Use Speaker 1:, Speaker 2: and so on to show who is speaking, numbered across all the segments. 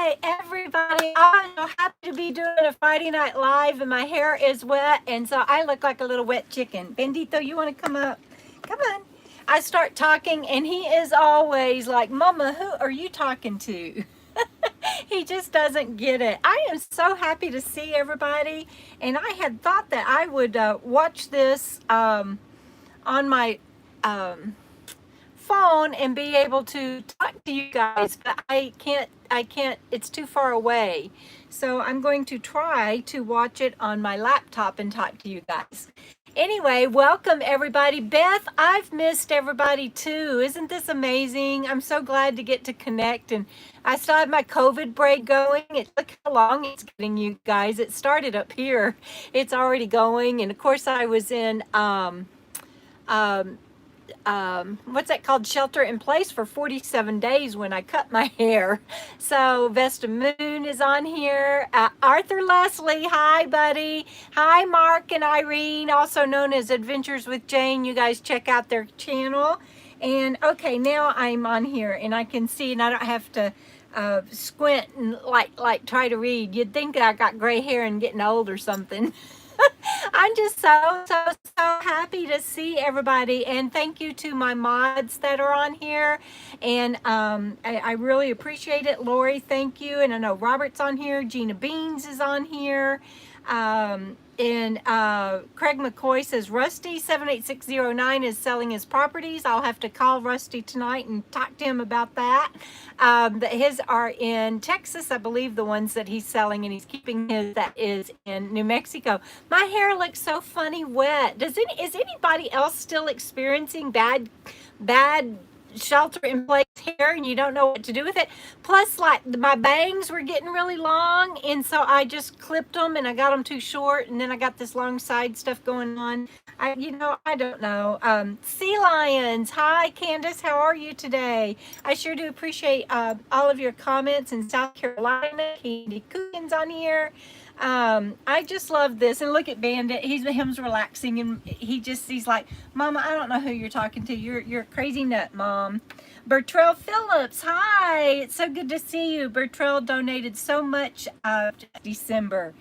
Speaker 1: Hi, everybody. I'm so happy to be doing a Friday Night Live, and my hair is wet, and so I look like a little wet chicken. Bandito, you want to come up? Come on. I start talking, and he is always like, Mama, who are you talking to? He just doesn't get it. I am so happy to see everybody, and I had thought that I would watch this on my phone and be able to talk to you guys, but I can't, it's too far away. So I'm going to try to watch it on my laptop and talk to you guys. Anyway, welcome everybody. Beth, I've missed everybody too. Isn't this amazing? I'm so glad to get to connect, and I still have my COVID break going. Look how long it's getting, you guys. It started up here. It's already going, and of course I was in what's that called, shelter in place for 47 days when I cut my hair. So Vesta Moon is on here. Arthur Leslie, hi buddy. Hi Mark and Irene, also known as Adventures with Jane. You guys check out their channel. And okay, now I'm on here and I can see, and I don't have to squint and like try to read. You'd think I got gray hair and getting old or something. I'm just so happy to see everybody, and thank you to my mods that are on here, and I really appreciate it. Lauri, thank you, and I know Robert's on here, Gina Beans is on here, and Craig McCoy says Rusty 78609 is selling his properties. I'll have to call Rusty tonight and talk to him about that. His are in Texas, I believe, the ones that he's selling, and he's keeping his that is in New Mexico. My hair looks so funny wet. Is anybody else still experiencing bad shelter in place hair and you don't know what to do with it? Plus, like, my bangs were getting really long, and so I just clipped them and I got them too short, and then I got this long side stuff going on. I don't know. Sea Lions, hi Candace, how are you today? I sure do appreciate all of your comments in South Carolina. Candy Cookin's on here. I just love this, and look at Bandit. Him's relaxing, and he's like, Mama, I don't know who you're talking to. You're a crazy nut, Mom. Bertrelle Phillips, hi. It's so good to see you. Bertrelle donated so much December.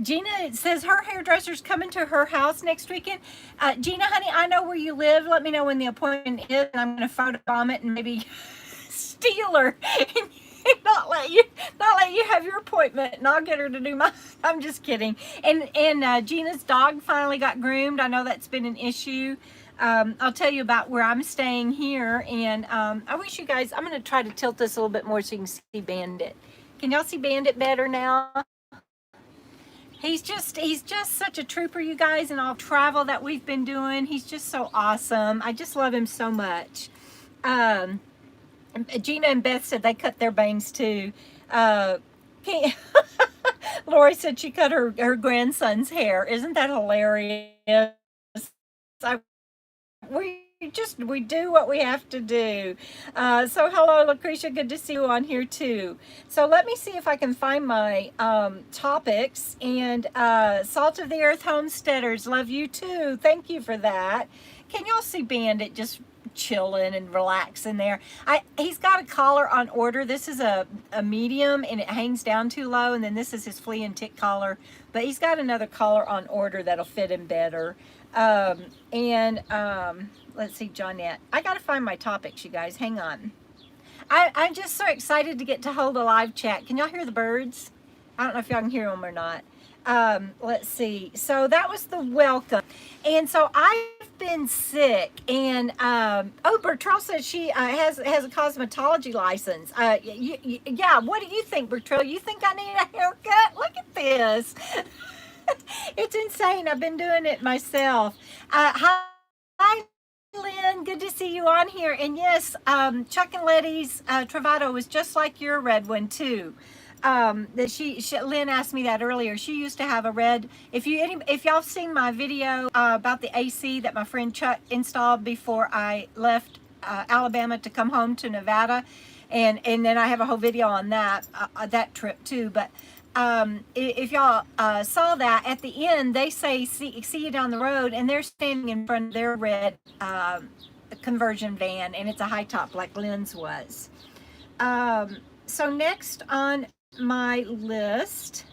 Speaker 1: Gina says her hairdresser's coming to her house next weekend. Gina, honey, I know where you live. Let me know when the appointment is, and I'm going to photobomb it and maybe steal her. Not let you have your appointment, and I'll get her to do mine. I'm just kidding. And Gina's dog finally got groomed. I know that's been an issue. I'll tell you about where I'm staying here, and I wish you guys, I'm going to try to tilt this a little bit more so you can see Bandit. Can y'all see Bandit better now? He's just such a trooper, you guys, and all travel that we've been doing. He's just so awesome. I just love him so much. Gina and Beth said they cut their bangs too. Lauri said she cut her grandson's hair. Isn't that hilarious? We do what we have to do. So hello, Lucretia, good to see you on here too. So let me see if I can find my topics. And Salt of the Earth Homesteaders, love you too. Thank you for that. Can y'all see Bandit just chilling and relaxing there? He's got a collar on order. This is a medium, and it hangs down too low, and then this is his flea and tick collar, but he's got another collar on order that'll fit him better. Let's see, Johnette, I gotta find my topics, you guys, hang on. I'm just so excited to get to hold a live chat. Can y'all hear the birds? I don't know if y'all can hear them or not. Let's see. So that was the welcome. And so I've been sick, and Bertrelle says she has a cosmetology license. Yeah, what do you think, Bertrelle? You think I need a haircut? Look at this. It's insane. I've been doing it myself. Hi, Lynn. Good to see you on here. And yes, Chuck and Letty's Travato was just like your red one too. That Lynn asked me that earlier. She used to have a red. If y'all seen my video about the AC that my friend Chuck installed before I left Alabama to come home to Nevada, and then I have a whole video on that trip too. But if y'all saw that, at the end they say see you down the road, and they're standing in front of their red conversion van, and it's a high top like Lynn's was. So next on my list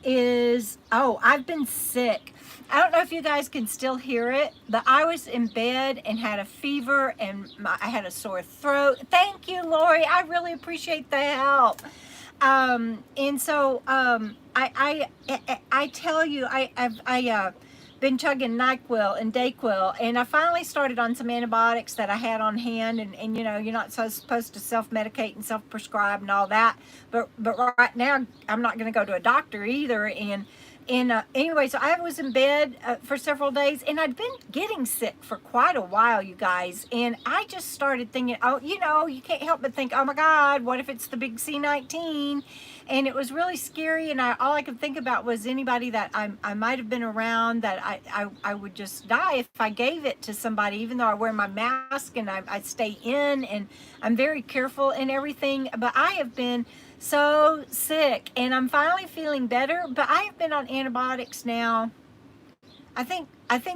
Speaker 1: is, oh, I've been sick. I don't know if you guys can still hear it, but I was in bed and had a fever and I had a sore throat. Thank you, Lauri. I really appreciate the help. And so I tell you, I've been chugging NyQuil and Dayquil, and I finally started on some antibiotics that I had on hand. And you know, you're not so supposed to self-medicate and self-prescribe and all that. But right now, I'm not going to go to a doctor either. And anyway, so I was in bed for several days, and I'd been getting sick for quite a while, you guys. And I just started thinking, oh, you know, you can't help but think, oh my God, what if it's the big C19? And it was really scary. And all I could think about was anybody that I might have been around that I would just die if I gave it to somebody, even though I wear my mask and I stay in and I'm very careful and everything. But I have been so sick, and I'm finally feeling better, but I have been on antibiotics now. I think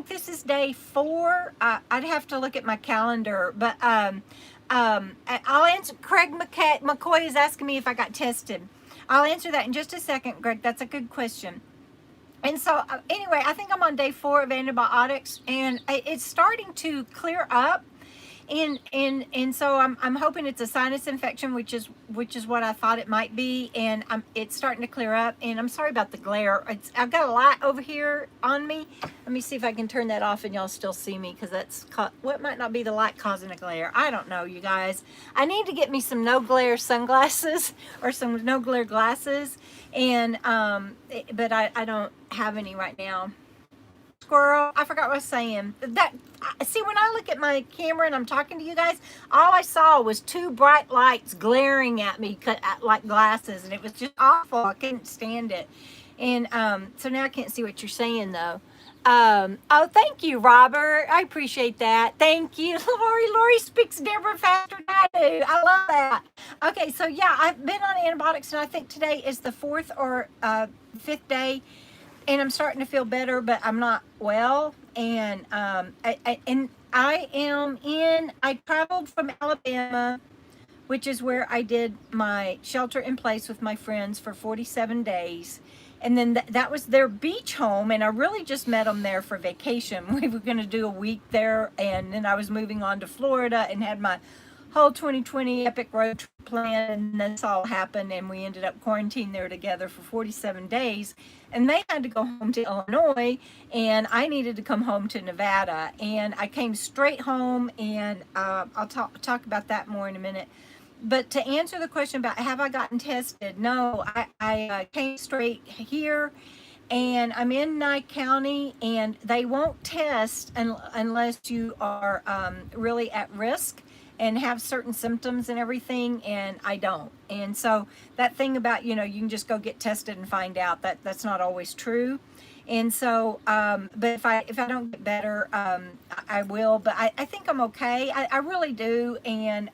Speaker 1: this is day 4. I'd have to look at my calendar, but I'll answer. Craig McCoy is asking me if I got tested. I'll answer that in just a second, Greg. That's a good question. And so anyway, I think I'm on day 4 of antibiotics, and it's starting to clear up. And so I'm hoping it's a sinus infection, which is what I thought it might be, and it's starting to clear up. And I'm sorry about the glare. I've got a light over here on me. Let me see if I can turn that off and y'all still see me, because that's what might not be the light causing a glare. I don't know, you guys. I need to get me some no glare sunglasses or some no glare glasses, and but I don't have any right now. Squirrel, I forgot what I was saying. See, when I look at my camera and I'm talking to you guys, all I saw was 2 bright lights glaring at me like glasses, and it was just awful. I couldn't stand it. And so now I can't see what you're saying, though. Oh, thank you, Robert. I appreciate that. Thank you. Lauri speaks Debra faster than I do. I love that. Okay, so yeah, I've been on antibiotics, and I think today is the 4th or 5th day. And I'm starting to feel better, but I'm not well. And I traveled from Alabama, which is where I did my shelter in place with my friends for 47 days. And then that was their beach home, and I really just met them there for vacation. We were going to do a week there, and then I was moving on to Florida and had my whole 2020 epic road trip plan, and this all happened, and we ended up quarantined there together for 47 days. And they had to go home to Illinois, and I needed to come home to Nevada. And I came straight home, and I'll talk about that more in a minute. But to answer the question about have I gotten tested, no, I came straight here, and I'm in Nye County, and they won't test unless you are really at risk and have certain symptoms and everything, and I don't. And so that thing about, you know, you can just go get tested and find out, that's not always true. And so, but if I don't get better, I will. But I think I'm okay. I really do. And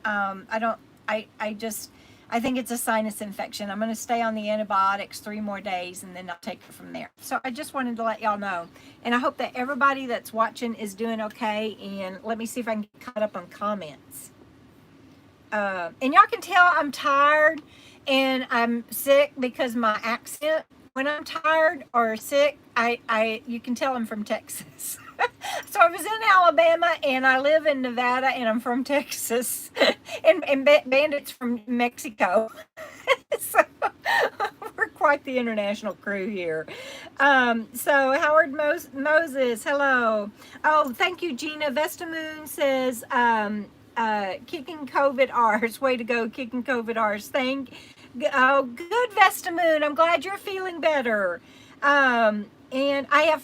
Speaker 1: I think it's a sinus infection. I'm going to stay on the antibiotics 3 more days, and then I'll take it from there. So I just wanted to let y'all know. And I hope that everybody that's watching is doing okay. And let me see if I can get caught up on comments. And y'all can tell I'm tired and I'm sick because my accent, when I'm tired or sick, you can tell I'm from Texas. So I was in Alabama, and I live in Nevada, and I'm from Texas, and Bandit's from Mexico. So we're quite the international crew here. So Howard Moses, hello. Oh, thank you, Gina. Vesta Moon says, kicking COVID R's. Way to go, kicking COVID R's. Oh, good, Vesta Moon. I'm glad you're feeling better. And I have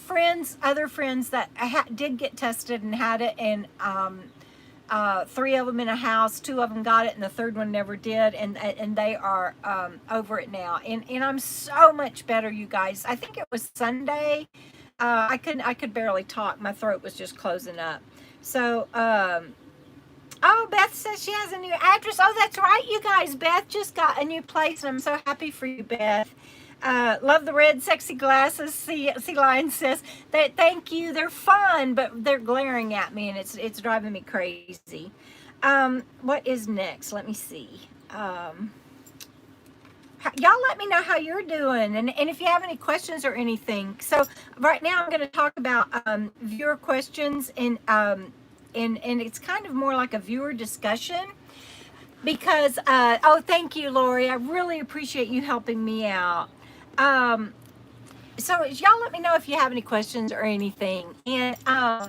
Speaker 1: other friends that did get tested and had it, and 3 of them in a house, 2 of them got it, and the 3rd one never did, and they are over it now. And I'm so much better, you guys. I think it was Sunday. I could barely talk. My throat was just closing up. So, oh, Beth says she has a new address. Oh, that's right, you guys. Beth just got a new place, and I'm so happy for you, Beth. Love the red sexy glasses. Sea Lion says that thank you. They're fun, but they're glaring at me, and it's driving me crazy. What is next? Let me see. um, y'all let me know how you're doing, and if you have any questions or anything. So right now I'm going to talk about viewer questions, and it's kind of more like a viewer discussion because oh, thank you, Lauri. I really appreciate you helping me out. So y'all let me know if you have any questions or anything. And I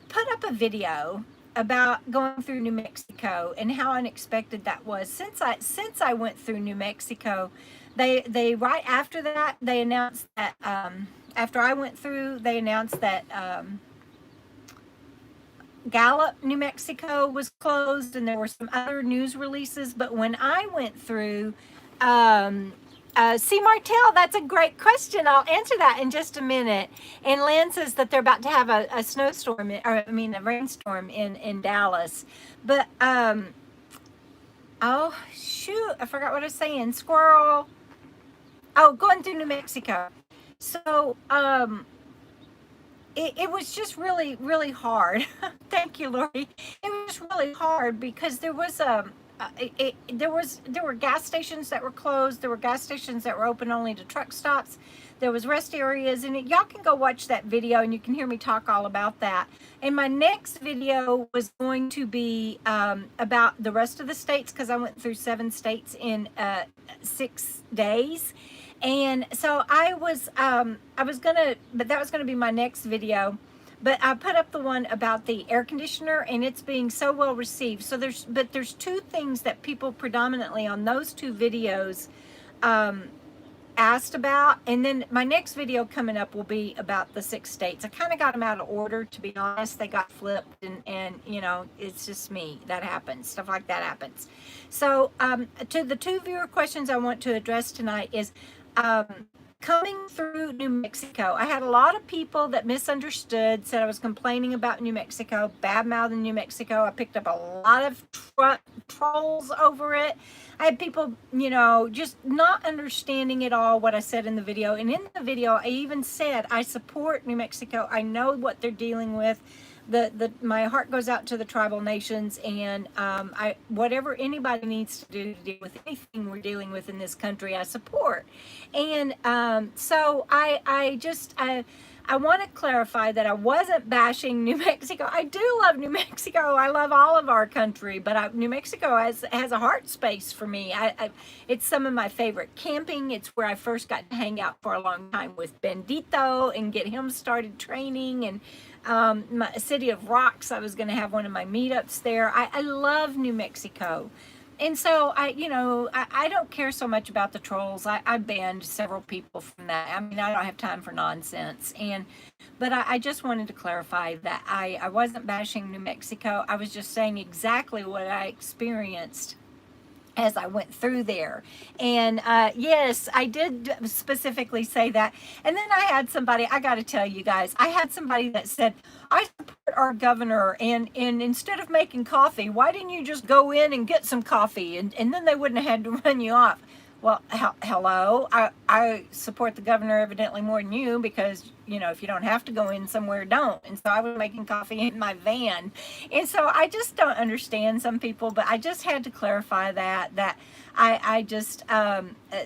Speaker 1: put up a video about going through New Mexico and how unexpected that was. Since I went through New Mexico, they right after that they announced that after I went through, they announced that Gallup, New Mexico was closed, and there were some other news releases. But when I went through, see, Martell, that's a great question. I'll answer that in just a minute. And Lynn says that they're about to have a snowstorm, or I mean, a rainstorm in Dallas. But, oh, shoot, I forgot what I was saying. Squirrel. Oh, going through New Mexico. So, it was just really, really hard. Thank you, Lori. It was really hard because there was there were gas stations that were closed. There were gas stations that were open only to truck stops. There was rest areas, and y'all can go watch that video, and you can hear me talk all about that. And my next video was going to be about the rest of the states because I went through 7 states in 6 days. And so I was gonna, but that was gonna be my next video. But I put up the one about the air conditioner, and it's being so well received. So there's 2 things that people predominantly on those 2 videos asked about. And then my next video coming up will be about the 6 states. I kind of got them out of order, to be honest. They got flipped, and you know, it's just me. That happens. Stuff like that happens. So to the 2 viewer questions I want to address tonight is coming through New Mexico. I had a lot of people that misunderstood, said I was complaining about New Mexico, bad-mouthing New Mexico. I picked up a lot of trolls over it. I had people, you know, just not understanding at all what I said in the video. And in the video, I even said, I support New Mexico. I know what they're dealing with. My heart goes out to the tribal nations, and whatever anybody needs to do to deal with anything we're dealing with in this country, I support. And so I want to clarify that I wasn't bashing New Mexico. I do love New Mexico. I love all of our country, but New Mexico has a heart space for me. It's some of my favorite camping. It's where I first got to hang out for a long time with Bandito and get him started training. And my City of Rocks, I was going to have one of my meetups there. I love New Mexico. And so I don't care so much about the trolls. I banned several people from that. I mean, I don't have time for nonsense. But I just wanted to clarify that I wasn't bashing New Mexico. I was just saying exactly what I experienced as I went through there. And yes, I did specifically say that. And then I had somebody, I got to tell you guys, I had somebody that said, I support our governor, and instead of making coffee, why didn't you just go in and get some coffee, and then they wouldn't have had to run you off? Well, hello, I support the governor evidently more than you, because, you know, if you don't have to go in somewhere, don't. And so I was making coffee in my van. And so I just don't understand some people, but I just had to clarify that I just,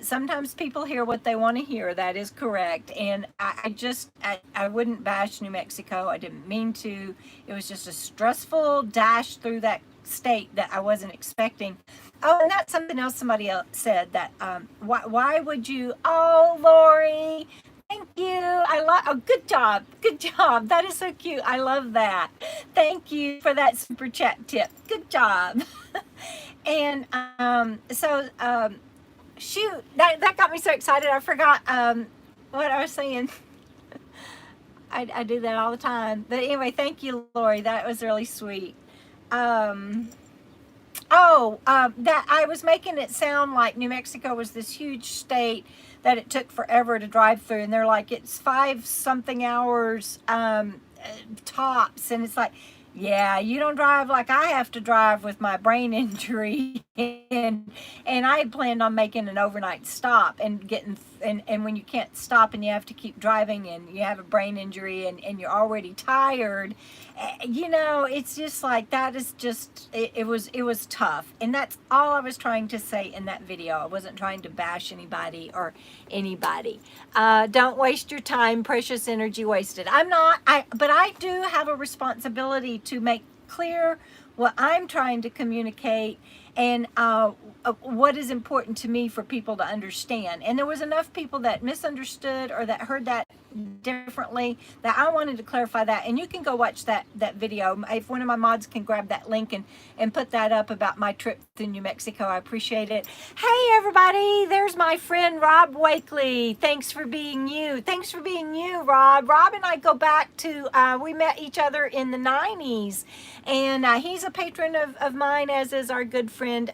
Speaker 1: sometimes people hear what they want to hear. That is correct. And I wouldn't bash New Mexico. I didn't mean to. It was just a stressful dash through that state that I wasn't expecting. Oh, and that's something else somebody else said, that why would you, oh, Lori, thank you. Oh, good job. Good job. That is so cute. I love that. Thank you for that super chat tip. Good job. And so shoot, that got me so excited. I forgot what I was saying. I do that all the time. But anyway, thank you, Lori. That was really sweet. That I was making it sound like New Mexico was this huge state that it took forever to drive through, and they're like, it's 5 something hours tops, and it's like, Yeah, you don't drive like I have to drive with my brain injury, and I had planned on making an overnight stop and getting and when you can't stop and you have to keep driving and you have a brain injury and you're already tired, you know, it's just like that is just it was tough, and that's all I was trying to say in that video. I wasn't trying to bash anybody or anybody. Don't waste your time, precious energy wasted. I'm not, but I do have a responsibility to make clear what I'm trying to communicate and what is important to me for people to understand. And there was enough people that misunderstood or that heard that differently that I wanted to clarify that. And you can go watch that video. If one of my mods can grab that link and put that up about my trip to New Mexico, I appreciate it. Hey everybody, there's my friend Rob Wakeley. Thanks for being you. Thanks for being you, Rob. Rob and I go back to, we met each other in the 90s, and he's a patron of mine, as is our good friend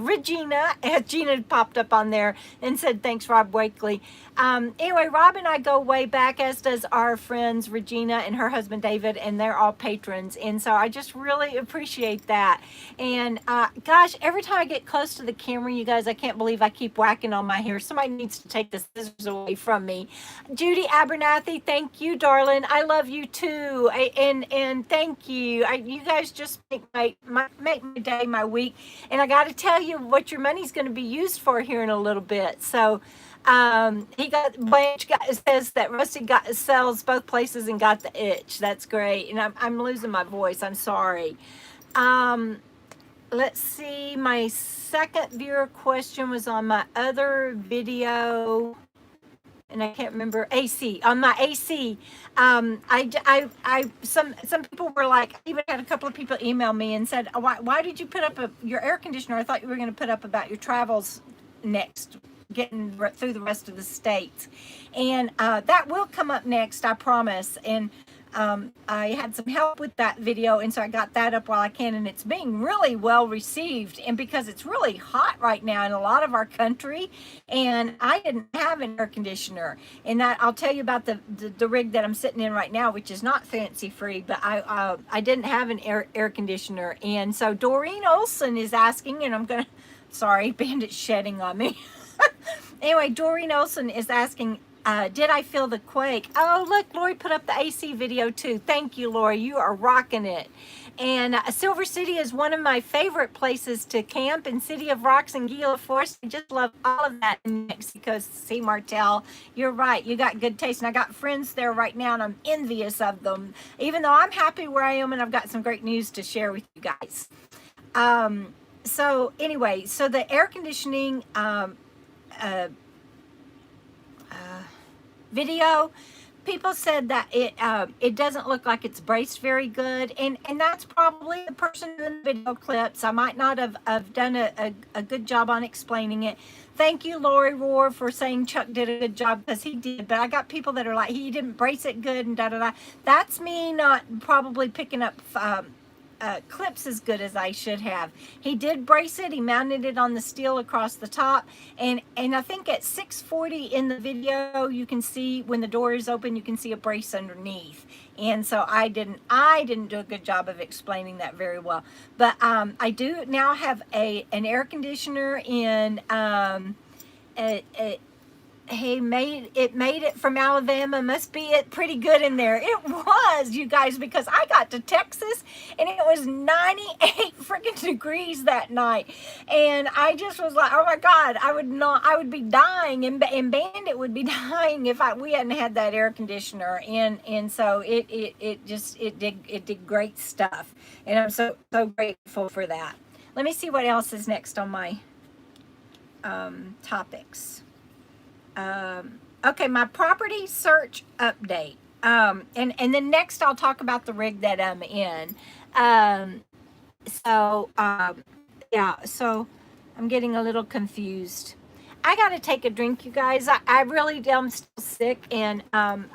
Speaker 1: Regina. Gina popped up on there and said, thanks, Rob Wakeley. Anyway, Rob and I go way back, as does our friends Regina and her husband David, and they're all patrons. And so I just really appreciate that. And gosh, every time I get close to the camera, you guys, I can't believe I keep whacking on my hair. Somebody needs to take the scissors away from me. Judy Abernathy, thank you, darling. I love you too. And thank you. You guys just make my day, my week. And I got to tell you what your money's going to be used for here in a little bit. So Blanche says that Rusty sells both places and got the itch. That's great. And I'm losing my voice. I'm sorry. Let's see. My second viewer question was on my other video, and I can't remember. AC, on my AC. Some people were like, I even had a couple of people email me and said, why did you put up your air conditioner? I thought you were going to put up about your travels next, getting through the rest of the states. And that will come up next, I promise. And I had some help with that video, and so I got that up while I can, and it's being really well received. And because it's really hot right now in a lot of our country, and I didn't have an air conditioner, and that I'll tell you about the rig that I'm sitting in right now, which is not fancy free, but I didn't have an air conditioner. And so Doreen Olson is asking, and I'm gonna, sorry, Bandit's shedding on me. Anyway, Doreen Olson is asking, did I feel the quake? Oh, look, Lori put up the AC video too. Thank you, Lori. You are rocking it. And Silver City is one of my favorite places to camp, and City of Rocks and Gila Forest. I just love all of that in Mexico. See, Martell, you're right. You got good taste. And I got friends there right now, and I'm envious of them, even though I'm happy where I am, and I've got some great news to share with you guys. So anyway, so the air conditioning video, people said that it doesn't look like it's braced very good, and that's probably the person doing the video clips. I might not have done a good job on explaining it. Thank you, Lauri Rohr, for saying Chuck did a good job, because he did. But I got people that are like, he didn't brace it good and da-da-da. That's me not probably picking up clips as good as I should have. He did brace it. He mounted it on the steel across the top, and I think at 640 in the video, you can see when the door is open, you can see a brace underneath. And so I didn't do a good job of explaining that very well. But I do now have an air conditioner in he made it from Alabama. Must be it pretty good in there. It was, you guys, because I got to Texas and it was 98 freaking degrees that night, and I just was like, oh my God, I would be dying, and Bandit would be dying if we hadn't had that air conditioner. And so it did great stuff, and I'm so grateful for that. Let me see what else is next on my topics. Okay, my property search update. And then next I'll talk about the rig that I'm in. Yeah, so I'm getting a little confused. I got to take a drink, you guys. I really am still sick, and I'm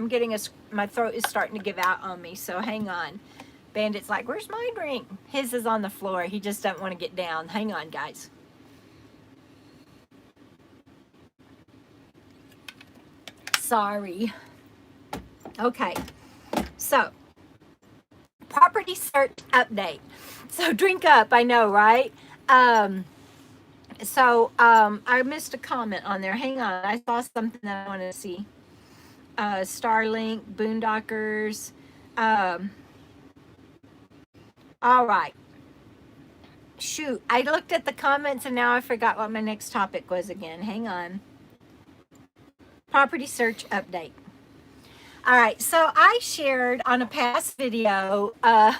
Speaker 1: getting my throat is starting to give out on me, so hang on. Bandit's like, where's my drink? His is on the floor. He just doesn't want to get down. Hang on, guys. Sorry. Okay, So, property search update. So drink up, I know, right? I missed a comment on there. Hang on, I saw something that I want to see. Starlink, Boondockers. All right. Shoot, I looked at the comments and now I forgot what my next topic was again. Hang on. Property search update. All right, so I shared on a past video. Thank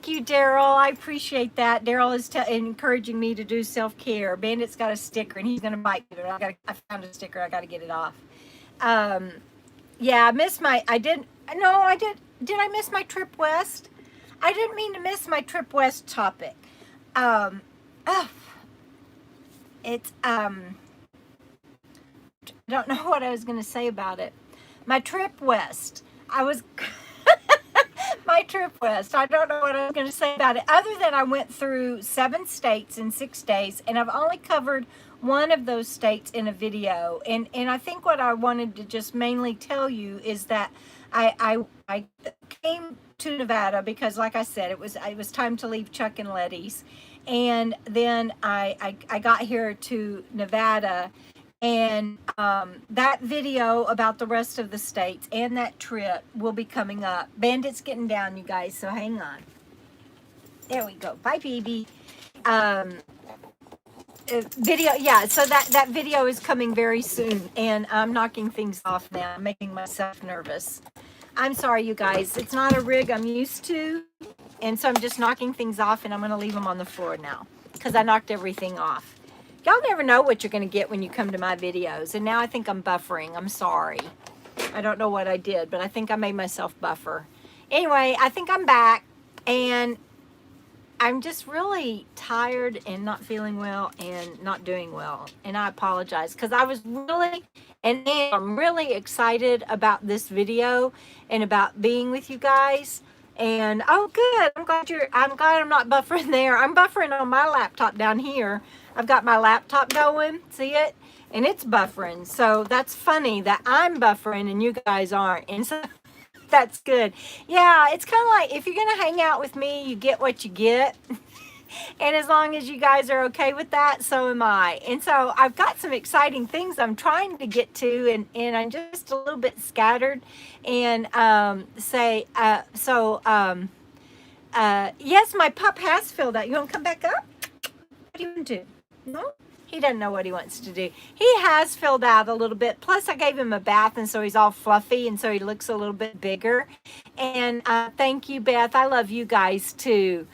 Speaker 1: you, Daryl. I appreciate that. Daryl is encouraging me to do self-care. Bandit's got a sticker and he's gonna bite me, but I found a sticker. I gotta get it off. Yeah, I missed my. I did. No, I did. Did I miss my trip west? I didn't mean to miss my trip west topic. It's I don't know what I was going to say about it. My trip west. My trip west. I don't know what I was going to say about it, other than I went through 7 states in 6 days, and I've only covered one of those states in a video. And I think what I wanted to just mainly tell you is that I came to Nevada because, like I said, it was time to leave Chuck and Letty's, and then I got here to Nevada, and that video about the rest of the states and that trip will be coming up. Bandit's getting down, you guys, so hang on. There we go. Bye, baby. Video, yeah, so that video is coming very soon, and I'm knocking things off now. I'm making myself nervous. I'm sorry, you guys. It's not a rig I'm used to, and so I'm just knocking things off, and I'm going to leave them on the floor now because I knocked everything off. Y'all never know what you're going to get when you come to my videos, and now I think I'm buffering. I'm sorry. I don't know what I did, but I think I made myself buffer. Anyway, I think I'm back, and I'm just really tired and not feeling well and not doing well, and I apologize because I was really and I'm really excited about this video and about being with you guys. And oh, good. I'm glad I'm not buffering there. I'm buffering on my laptop down here. I've got my laptop going. See it? And it's buffering. So that's funny that I'm buffering and you guys aren't. And so that's good. Yeah, it's kind of like if you're going to hang out with me, you get what you get. And as long as you guys are okay with that, so am I. And so I've got some exciting things I'm trying to get to, and I'm just a little bit scattered. And yes, my pup has filled out. You want to come back up? What do you want to do? No? He doesn't know what he wants to do. He has filled out a little bit. Plus, I gave him a bath, and so he's all fluffy, and so he looks a little bit bigger. And thank you, Beth. I love you guys, too.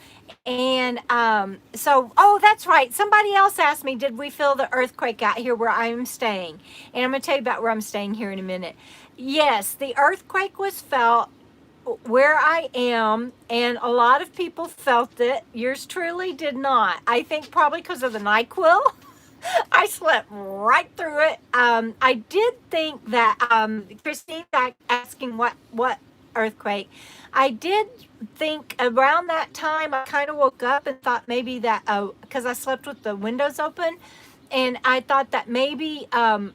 Speaker 1: And oh, that's right. Somebody else asked me, did we feel the earthquake out here where I'm staying? And I'm going to tell you about where I'm staying here in a minute. Yes, the earthquake was felt where I am, and a lot of people felt it. Yours truly did not. I think probably because of the NyQuil. I slept right through it. I did think that Christine asking what earthquake. I did think around that time I kind of woke up and thought maybe that because I slept with the windows open, and I thought that maybe a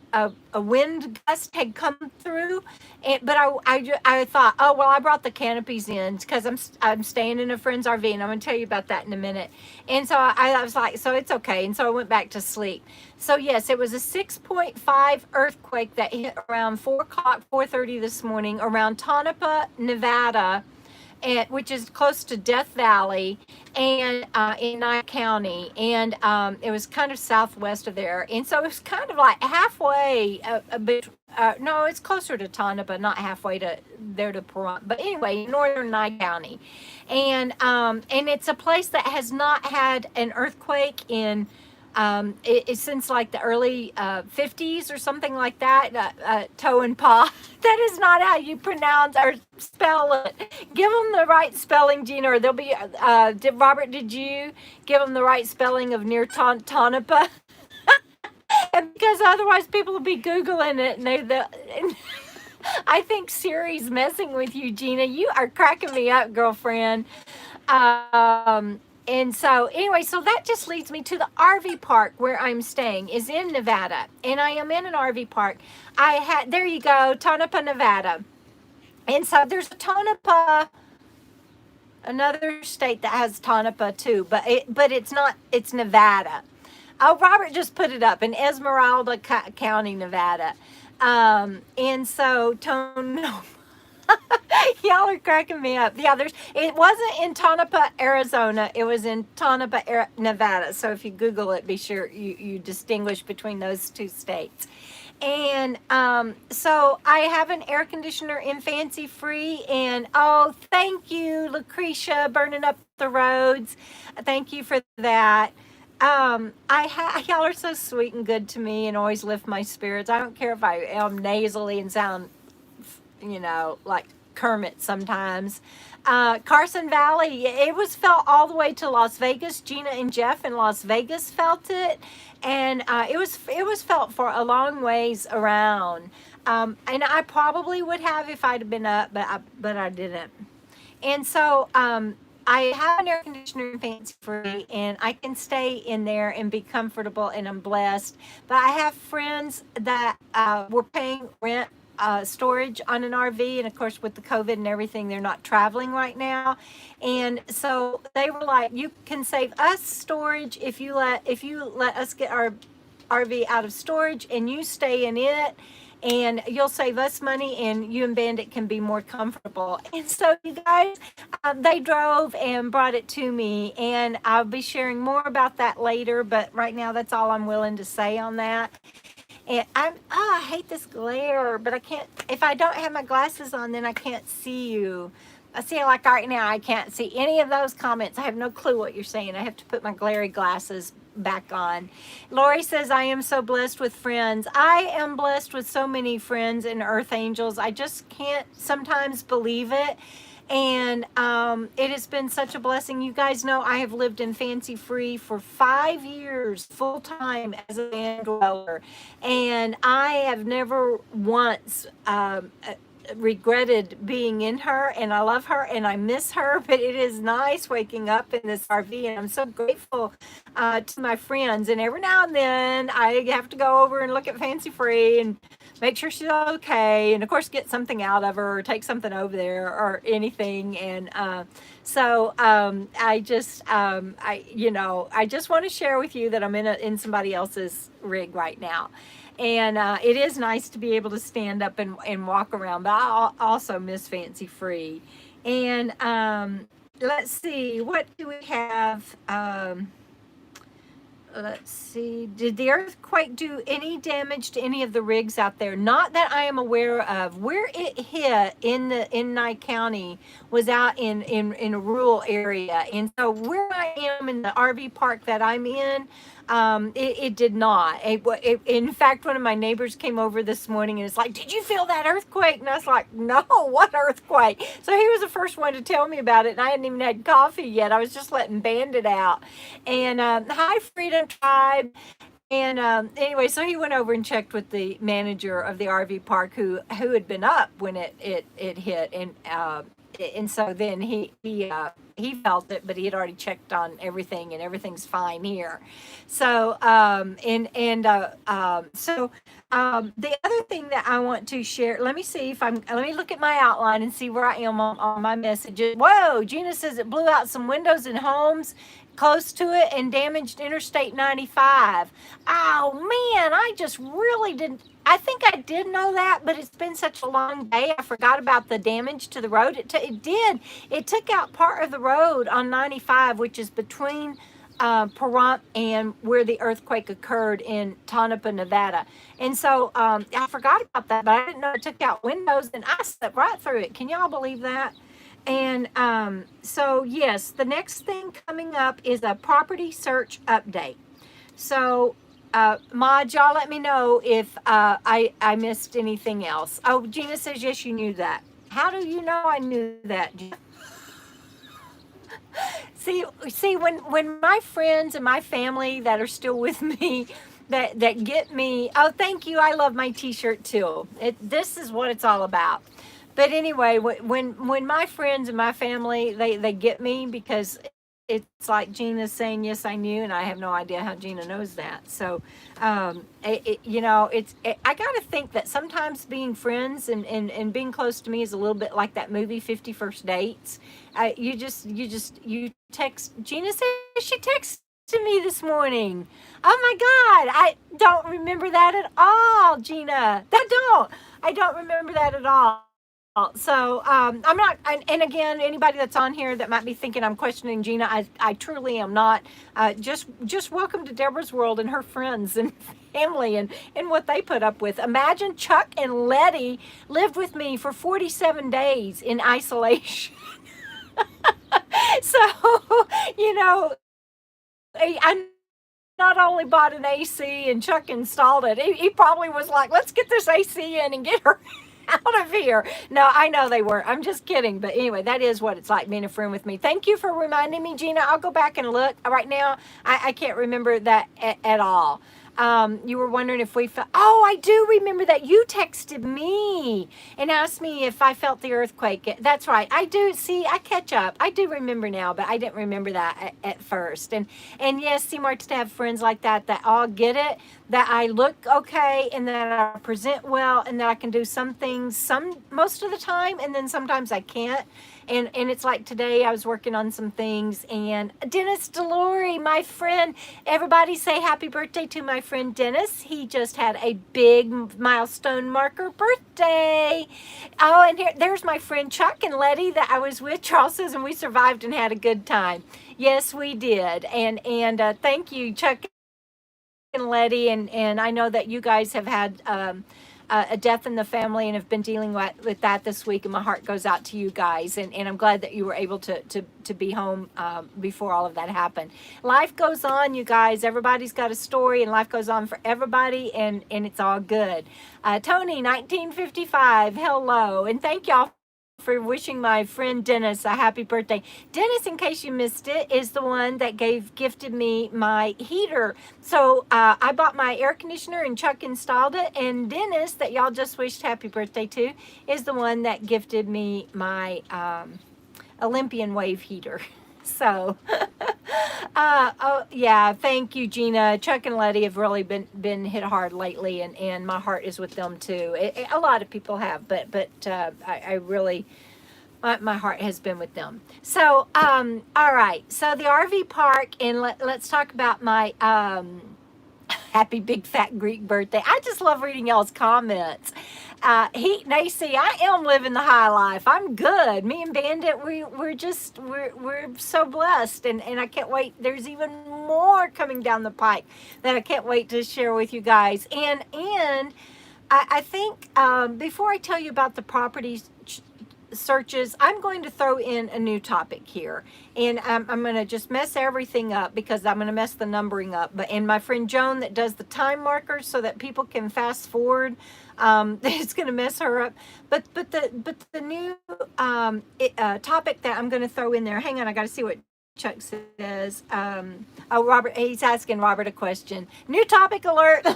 Speaker 1: wind gust had come through, but I thought, oh well, I brought the canopies in because I'm staying in a friend's RV, and I'm going to tell you about that in a minute. And so I was like, so it's okay, and so I went back to sleep. So yes, it was a 6.5 earthquake that hit around 4:30 this morning around Tonopah, Nevada, which is close to Death Valley, and in Nye County, and it was kind of southwest of there, and so it was kind of like halfway no, it's closer to Tonopah, not halfway to Pahrump, but anyway, northern Nye County, and it's a place that has not had an earthquake in since like the early 50s or something like that. Toe and paw. That is not how you pronounce or spell it. Give them the right spelling, Gina, or they'll be. Robert, did you give them the right spelling of near Tonopah? And because otherwise people will be Googling it, and I think Siri's messing with you, Gina. You are cracking me up, girlfriend. And so anyway, so that just leads me to the RV park where I'm staying is in Nevada, and I am in an RV park. There you go, Tonopah, Nevada. And so there's a Tonopah, another state that has Tonopah too, but it's not, it's Nevada. Oh, Robert just put it up in Esmeralda County, Nevada. And so Tonopah, y'all are cracking me up. Yeah, it wasn't in Tonopah, Arizona. It was in Tonopah, Nevada. So if you Google it, be sure you distinguish between those two states. And so I have an air conditioner in Fancy Free. And oh, thank you, Lucretia, burning up the roads. Thank you for that. Y'all are so sweet and good to me and always lift my spirits. I don't care if I am nasally and sound, like Kermit sometimes. Carson Valley, it was felt all the way to Las Vegas. Gina and Jeff in Las Vegas felt it, and it was felt for a long ways around. And I probably would have if I'd have been up, but I didn't. And so I have an air conditioner in Fancy Free, and I can stay in there and be comfortable, and I'm blessed. But I have friends that were paying rent storage on an RV, and of course with the COVID and everything, they're not traveling right now. And so they were like, "You can save us storage if you let us get our RV out of storage, and you stay in it, and you'll save us money, and you and Bandit can be more comfortable." And so you guys, they drove and brought it to me, and I'll be sharing more about that later, but right now that's all I'm willing to say on that. And I hate this glare, but I can't, if I don't have my glasses on, then I can't see you. I see, like right now, I can't see any of those comments. I have no clue what you're saying. I have to put my glary glasses back on. Lori says, I am so blessed with friends. I am blessed with so many friends and earth angels. I just can't sometimes believe it. And it has been such a blessing. You guys know I have lived in Fancy Free for 5 years, full time as a van dweller. And I have never once regretted being in her, and I love her and I miss her, but it is nice waking up in this RV, and I'm so grateful to my friends. And every now and then I have to go over and look at Fancy Free and make sure she's okay, and of course get something out of her or take something over there or anything. And I just want to share with you that I'm in somebody else's rig right now. And it is nice to be able to stand up and walk around, but I also miss Fancy Free. And let's see, what do we have? Let's see, did the earthquake do any damage to any of the rigs out there? Not that I am aware of. Where it hit in Nye County was out in a rural area. And so where I am in the RV park that I'm in, it did not. In fact, one of my neighbors came over this morning and it's like, did you feel that earthquake? And I was like, no, what earthquake? So he was the first one to tell me about it, and I hadn't even had coffee yet. I was just letting Bandit out. And hi, Freedom Tribe. And anyway, so he went over and checked with the manager of the RV park who had been up when it hit. And so then he felt it, but he had already checked on everything, and everything's fine here. So the other thing that I want to share, let me look at my outline and see where I am on my messages. Whoa, Gina says it blew out some windows in homes close to it and damaged Interstate 95. Oh man, I just really didn't. I think I did know that, but it's been such a long day. I forgot about the damage to the road. It did. It took out part of the road on 95, which is between Pahrump and where the earthquake occurred in Tonopah, Nevada. And so I forgot about that, but I didn't know it took out windows, and I slept right through it. Can y'all believe that? And so yes, the next thing coming up is a property search update. So Mod, y'all let me know if I missed anything else. Oh, Gina says, yes, you knew that. How do you know I knew that? See, when my friends and my family that are still with me, that get me, oh, thank you, I love my t-shirt too. This is what it's all about. But anyway, when my friends and my family, they get me because it's like Gina saying, yes, I knew, and I have no idea how Gina knows that. So, I got to think that sometimes being friends and being close to me is a little bit like that movie, 50 First Dates. You text, Gina says she texted me this morning. Oh my God, I don't remember that at all, Gina. I don't remember that at all. So I'm not, and again, anybody that's on here that might be thinking I'm questioning Gina, I truly am not. Just welcome to Debra's world and her friends and family and what they put up with. Imagine Chuck and Letty lived with me for 47 days in isolation. So, you know, I not only bought an AC and Chuck installed it, he probably was like, let's get this AC in and get her out of here. No, I know they were. I'm just kidding. But anyway, that is what it's like being a friend with me. Thank you for reminding me, Gina. I'll go back and look. Right now, I can't remember that at all. You were wondering if we felt, oh, I do remember that you texted me and asked me if I felt the earthquake. That's right. I do. See, I catch up. I do remember now, but I didn't remember that at first. And yes, Seymour, to have friends like that all get it, that I look okay and that I present well and that I can do some things most of the time, and then sometimes I can't. And it's like today I was working on some things, and Dennis DeLory, my friend, everybody say happy birthday to my friend Dennis. He just had a big milestone marker birthday. Oh, and there's my friend Chuck and Letty that I was with. Charles says, and we survived and had a good time. Yes, we did. And thank you, Chuck and Letty. And I know that you guys have had a death in the family and have been dealing with that this week, and my heart goes out to you guys, and I'm glad that you were able to be home before all of that happened. Life goes on, you guys. Everybody's got a story, and life goes on for everybody, and it's all good. Tony, 1955, hello, and thank y'all for wishing my friend Dennis a happy birthday. Dennis, in case you missed it, is the one that gifted me my heater. So I bought my air conditioner and Chuck installed it, and Dennis, that y'all just wished happy birthday to, is the one that gifted me my Olympian wave heater. So, oh yeah, thank you, Gina. Chuck and Letty have really been hit hard lately, and my heart is with them too. A lot of people have, but I really, my heart has been with them. So, all right. So the RV park, and let's talk about my happy big fat Greek birthday. I just love reading y'all's comments. They see I am living the high life. I'm good. Me and Bandit, we're so blessed, and I can't wait. There's even more coming down the pike that I can't wait to share with you guys. And I think before I tell you about the properties searches, I'm going to throw in a new topic here, and I'm going to just mess everything up because I'm going to mess the numbering up. And my friend Joan that does the time markers so that people can fast forward, it's going to mess her up. But the new topic that I'm going to throw in there. Hang on, I got to see what Chuck says. Oh, Robert, he's asking Robert a question. New topic alert,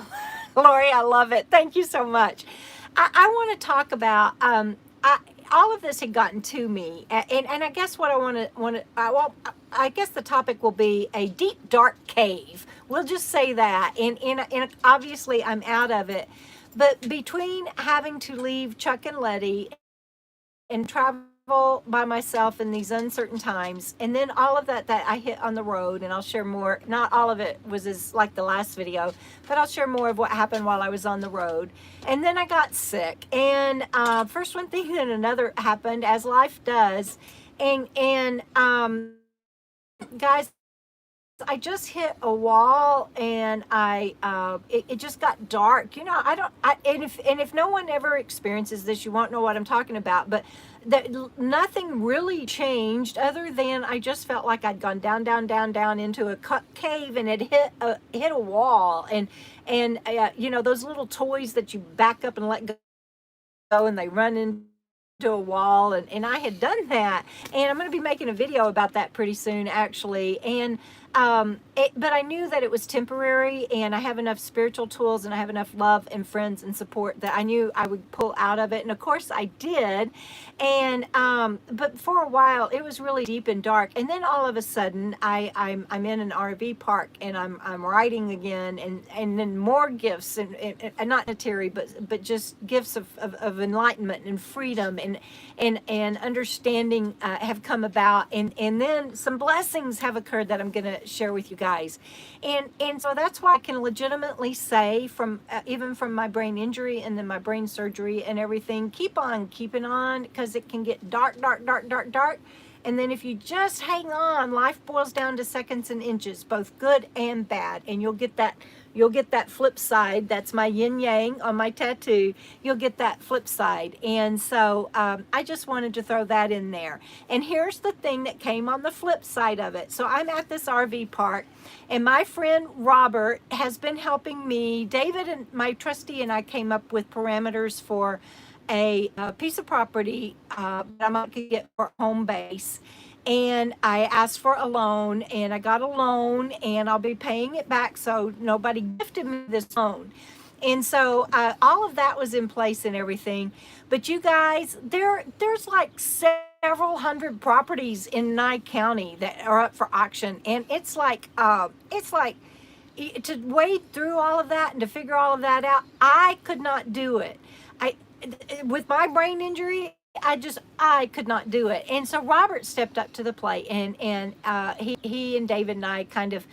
Speaker 1: Lauri. I love it. Thank you so much. I want to talk about. All of this had gotten to me, and I guess what I want to well, I guess the topic will be a deep dark cave. We'll just say that, and obviously I'm out of it, but between having to leave Chuck and Letty and travel by myself in these uncertain times, and then all of that I hit on the road, and I'll share more. Not all of it was as like the last video, but I'll share more of what happened while I was on the road. And then I got sick, and first one thing and another happened, as life does, and guys, I just hit a wall, and it just got dark. You know, and if no one ever experiences this, you won't know what I'm talking about. But nothing really changed other than I just felt like I'd gone down into a cave, and it hit a wall, and you know, those little toys that you back up and let go, and they run into a wall, and I had done that, and I'm going to be making a video about that pretty soon, actually. And but I knew that it was temporary, and I have enough spiritual tools and I have enough love and friends and support that I knew I would pull out of it. And of course I did. And but for a while it was really deep and dark. And then all of a sudden I'm in an RV park, and I'm writing again, and then more gifts, and not monetary, but just gifts of enlightenment and freedom and understanding have come about, and then some blessings have occurred that I'm going to share with you guys, and so that's why I can legitimately say, from even from my brain injury and then my brain surgery and everything, keep on keeping on, because it can get dark, dark, dark, dark, dark. And then if you just hang on, life boils down to seconds and inches, both good and bad. And you'll get that flip side. That's my yin yang on my tattoo. You'll get that flip side. And so I just wanted to throw that in there. And here's the thing that came on the flip side of it. So I'm at this RV park, and my friend Robert has been helping me. David, and my trustee, and I came up with parameters for a piece of property that I might get for home base. And I asked for a loan, and I got a loan, and I'll be paying it back. So nobody gifted me this loan. And so all of that was in place and everything. But you guys, there's like several hundred properties in Nye County that are up for auction. And it's like to wade through all of that and to figure all of that out, I could not do it. With my brain injury, I could not do it. And so Robert stepped up to the plate, and he and David and I kind of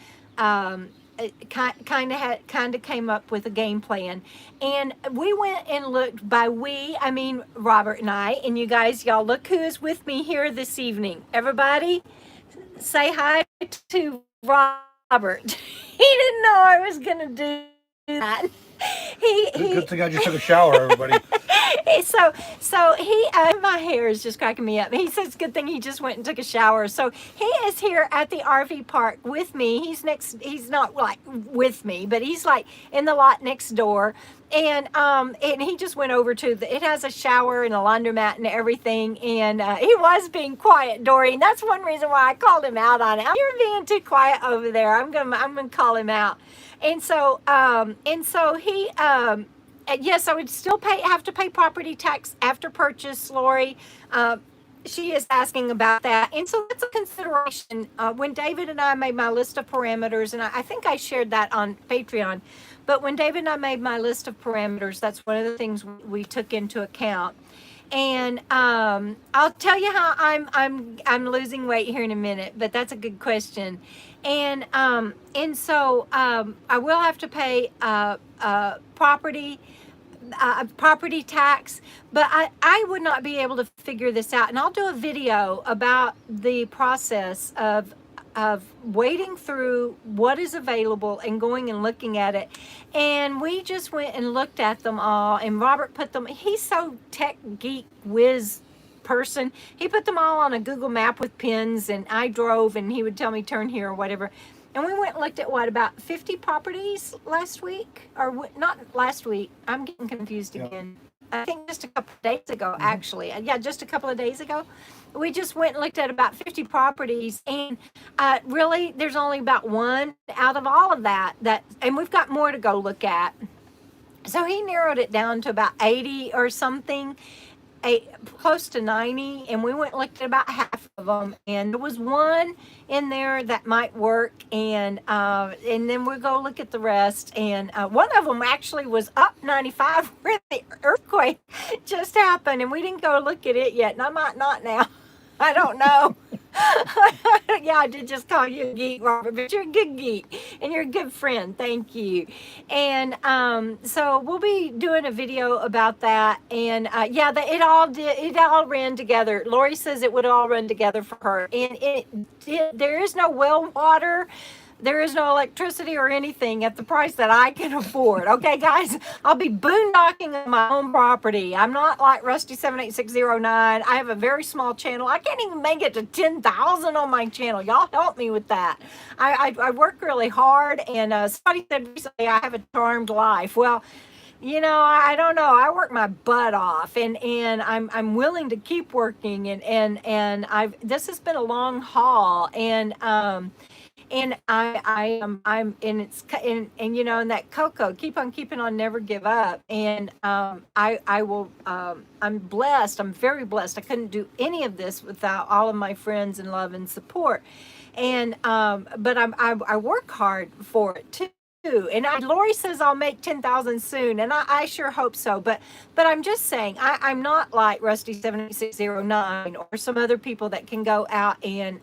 Speaker 1: came up with a game plan, and we went and looked. By we, I mean Robert and I. And you guys, y'all, look who is with me here this evening. Everybody say hi to Robert. He didn't know I was gonna do that.
Speaker 2: Good thing I just took a shower, everybody.
Speaker 1: So he, my hair is just cracking me up. He says, good thing he just went and took a shower. So he is here at the RV park with me. He's not like with me, but he's like in the lot next door. And he just went over to it has a shower and a laundromat and everything. And he was being quiet, Doreen. That's one reason why I called him out on it. You're being too quiet over there. I'm gonna call him out. And so he, yes, I would still have to pay property tax after purchase, Lauri. She is asking about that. And so that's a consideration. When David and I made my list of parameters, and I think I shared that on Patreon, but when David and I made my list of parameters, that's one of the things we took into account. And I'll tell you how I'm losing weight here in a minute, but that's a good question. And so I will have to pay property tax, but I would not be able to figure this out. And I'll do a video about the process of wading through what is available and going and looking at it. And we just went and looked at them all, and Robert put them, he's so tech geek whiz person, he put them all on a Google map with pins, and I drove, and he would tell me turn here or whatever. And we went and looked at about 50 properties last week, or not last week. I'm getting confused again. I think just a couple of days ago, actually. Yeah, just a couple of days ago. We just went and looked at about 50 properties, and really, there's only about one out of all of that, and we've got more to go look at. So he narrowed it down to about 80 or something, close to 90, and we went and looked at about half of them, and there was one in there that might work, and then we'll go look at the rest. And one of them actually was up 95 where the earthquake just happened, and we didn't go look at it yet, and I might not now. I don't know. Yeah, I did just call you a geek, Robert, but you're a good geek and you're a good friend. Thank you. And so we'll be doing a video about that. And yeah, it all ran together. Lauri says it would all run together for her. And there is no well water. There is no electricity or anything at the price that I can afford. Okay, guys, I'll be boondocking on my own property. I'm not like Rusty78609. I have a very small channel. I can't even make it to 10,000 on my channel. Y'all help me with that. I work really hard, and somebody said recently I have a charmed life. Well, you know, I don't know. I work my butt off, and I'm willing to keep working, and this has been a long haul, and And I'm and and you know, and that cocoa, keep on keeping on, never give up. And I will I'm blessed. I'm very blessed. I couldn't do any of this without all of my friends and love and support. And but I work hard for it too. And Lori says I'll make 10,000 soon, and I sure hope so. But I'm just saying I'm not like Rusty 7609 or some other people that can go out and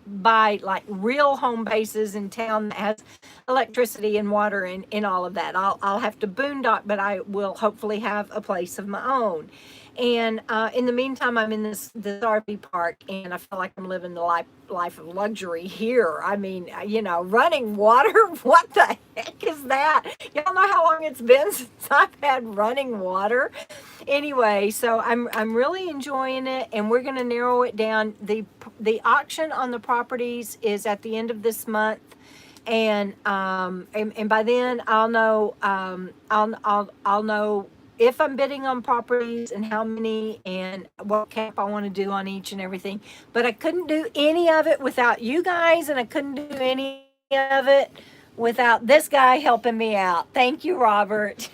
Speaker 1: buy like real home bases in town that has electricity and water and all of that. I'll have to boondock, but I will hopefully have a place of my own. And in the meantime, I'm in this RV park, and I feel like I'm living the life of luxury here. I mean, you know, running water. What the heck is that? Y'all know how long it's been since I've had running water. Anyway, so I'm really enjoying it, and we're going to narrow it down. The auction on the properties is at the end of this month. And by then I'll know I'll know if I'm bidding on properties and how many and what cap I want to do on each and everything. But I couldn't do any of it without you guys, and I couldn't do any of it without this guy helping me out. Thank you, Robert.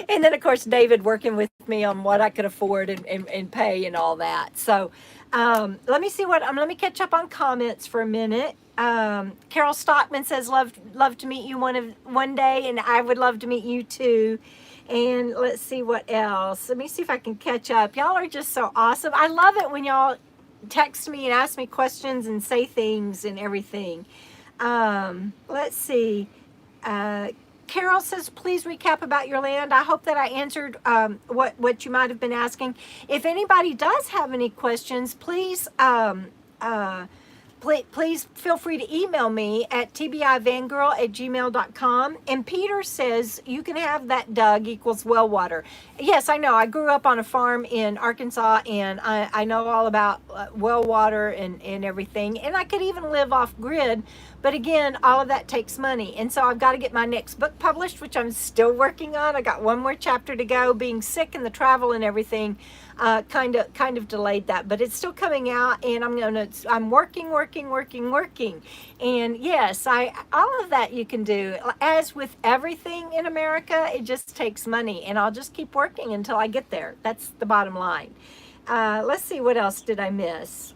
Speaker 1: And then of course David working with me on what I could afford and pay and all that. So let me see let me catch up on comments for a minute. Carol Stockman says love to meet you one day, and I would love to meet you too. And let's see what else. Let me see if I can catch up. Y'all are just so awesome. I love it when y'all text me and ask me questions and say things and everything. Let's see. Carol says, please recap about your land. I hope that I answered what you might have been asking. If anybody does have any questions, please please feel free to email me at tbivangirl@gmail.com. And Peter says you can have that Doug equals well water. Yes, I know. I grew up on a farm in Arkansas, and I know all about well water and everything. And I could even live off grid. But again, all of that takes money. And so I've got to get my next book published, which I'm still working on. I got one more chapter to go. Being sick and the travel and everything kind of delayed that, but it's still coming out, and I'm working. And yes, all of that you can do. As with everything in America, it just takes money, and I'll just keep working until I get there. That's the bottom line. Let's see, what else did I miss?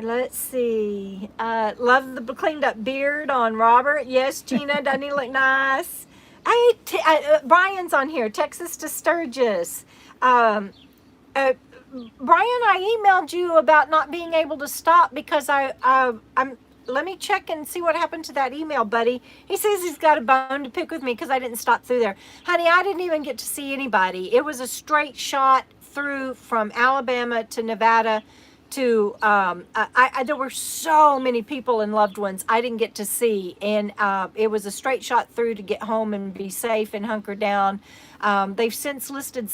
Speaker 1: Let's see. Love the cleaned up beard on Robert. Yes, Gina, doesn't he look nice? Hey, Brian's on here. Texas to Sturgis. Brian, I emailed you about not being able to stop because I'm. Let me check and see what happened to that email, buddy. He says he's got a bone to pick with me because I didn't stop through there. Honey, I didn't even get to see anybody. It was a straight shot through from Alabama to Nevada to there were so many people and loved ones I didn't get to see, and it was a straight shot through to get home and be safe and hunker down. They've since lifted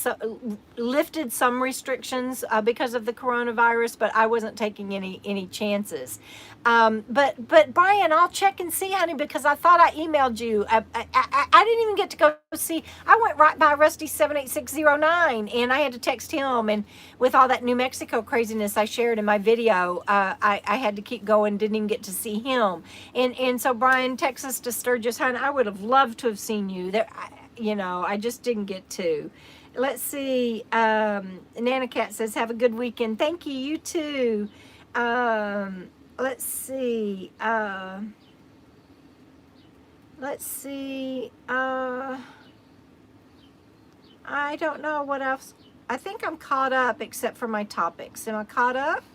Speaker 1: some restrictions because of the coronavirus, but I wasn't taking any chances. But Brian, I'll check and see, honey, because I thought I emailed you. I didn't even get to go see. I went right by Rusty 78609, and I had to text him. And with all that New Mexico craziness I shared in my video, I had to keep going. Didn't even get to see him. And so Brian, Texas to Sturgis, honey, I would have loved to have seen you there. I just didn't get to. Let's see. Nana Cat says, have a good weekend. Thank you. You too. Let's see. I don't know what else. I think I'm caught up except for my topics. Am I caught up?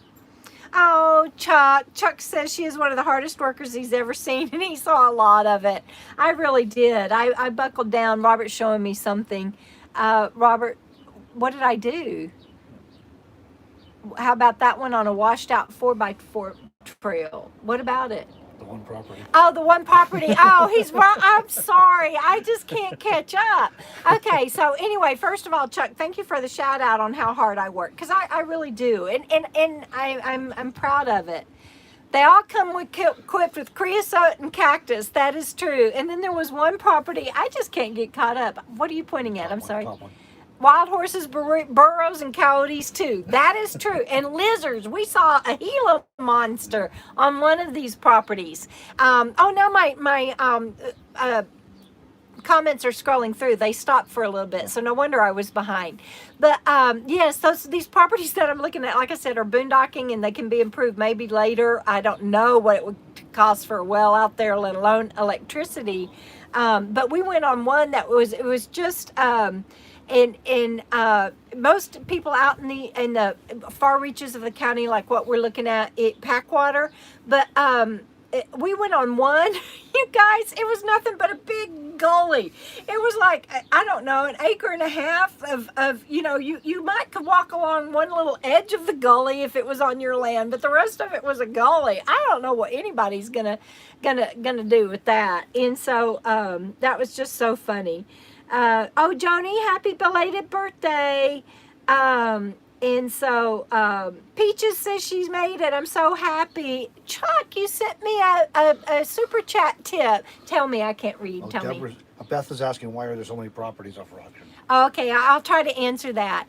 Speaker 1: Oh, Chuck. Chuck says she is one of the hardest workers he's ever seen, and he saw a lot of it. I really did. I buckled down. Robert's showing me something. Robert, what did I do? How about that one on a washed out 4x4 trail? What about it?
Speaker 2: The one property.
Speaker 1: Oh, the one property. Oh, he's wrong. I'm sorry. I just can't catch up. Okay, so anyway, first of all, Chuck, thank you for the shout out on how hard I work, because I really do, and I'm proud of it. They all come equipped with creosote and cactus. That is true. And then there was one property. I just can't get caught up. What are you pointing at? I'm sorry. wild horses, burros, and coyotes too. That is true. And lizards. We saw a Gila monster on one of these properties. Oh, now my comments are scrolling through. They stopped for a little bit, so no wonder I was behind. But yes, these properties that I'm looking at, like I said, are boondocking, and they can be improved maybe later. I don't know what it would cost for a well out there, let alone electricity. But we went on one that was just in most people out in the far reaches of the county, like what we're looking at, Packwater. But we went on one, you guys, it was nothing but a big gully. It was like, I don't know, an acre and a half of you might could walk along one little edge of the gully if it was on your land, but the rest of it was a gully. I don't know what anybody's gonna do with that. And so that was just so funny. Oh, Joni, happy belated birthday. And so Peaches says she's made it. I'm so happy. Chuck, you sent me a super chat tip. Tell me, I can't read. Tell me.
Speaker 2: Beth is asking, why are there so many properties up for auction?
Speaker 1: Okay, I'll try to answer that.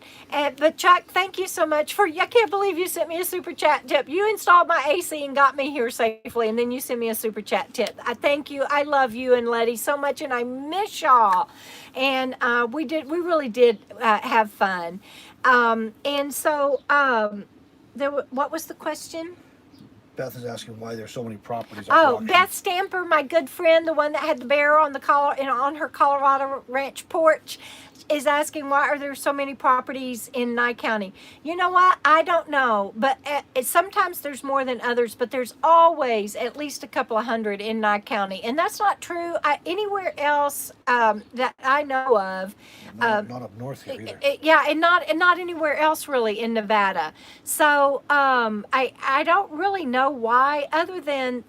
Speaker 1: But Chuck, thank you so much I can't believe you sent me a super chat tip. You installed my AC and got me here safely, and then you sent me a super chat tip. I thank you. I love you and Letty so much, and I miss y'all. And we really did have fun. And so what was the question?
Speaker 2: Beth is asking why there's so many properties up for auction.
Speaker 1: Beth Stamper, my good friend, the one that had the bear on on her Colorado ranch porch, is asking why are there so many properties in Nye County. You know what? I don't know, but sometimes there's more than others, but there's always at least a couple of hundred in Nye County, and that's not true anywhere else that I know of.
Speaker 2: Not up north here either.
Speaker 1: Yeah, and not anywhere else really in Nevada. So I don't really know why, other than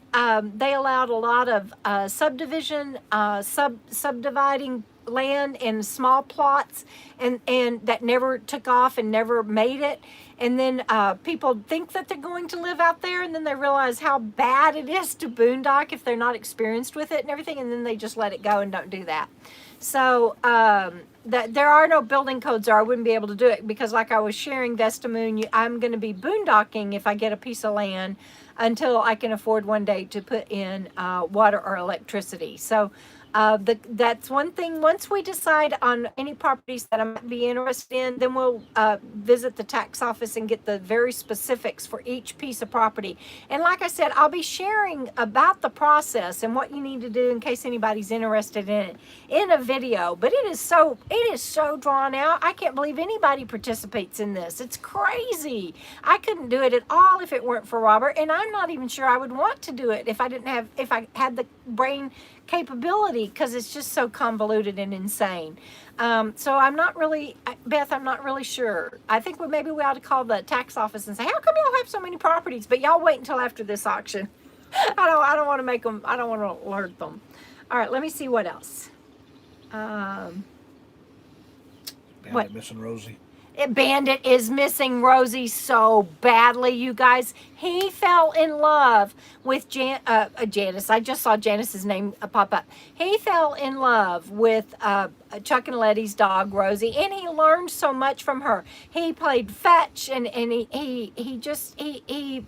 Speaker 1: they allowed a lot of subdivision, subdividing land in small plots, and that never took off and never made it. And then people think that they're going to live out there, and then they realize how bad it is to boondock if they're not experienced with it and everything, and then they just let it go and don't do that. So there are no building codes there. I wouldn't be able to do it because, like I was sharing, Vesta Moon, I'm going to be boondocking if I get a piece of land until I can afford one day to put in water or electricity. So that's one thing. Once we decide on any properties that I might be interested in, then we'll visit the tax office and get the very specifics for each piece of property. And like I said, I'll be sharing about the process and what you need to do in case anybody's interested in it in a video. But it is so drawn out. I can't believe anybody participates in this. It's crazy. I couldn't do it at all if it weren't for Robert, and I'm not even sure I would want to do it if I had the brain capability, because it's just so convoluted and insane. So I'm not really, Beth, I'm not really sure. I think maybe we ought to call the tax office and say, how come y'all have so many properties? But y'all wait until after this auction. I don't want to make them, I don't want to alert them. All right, let me see what else.
Speaker 2: Bandit
Speaker 1: What?
Speaker 2: missing Rosie.
Speaker 1: Bandit is missing Rosie so badly, you guys. He fell in love with Janice. I just saw Janice's name pop up. He fell in love with Chuck and Letty's dog, Rosie, and he learned so much from her. He played fetch, and he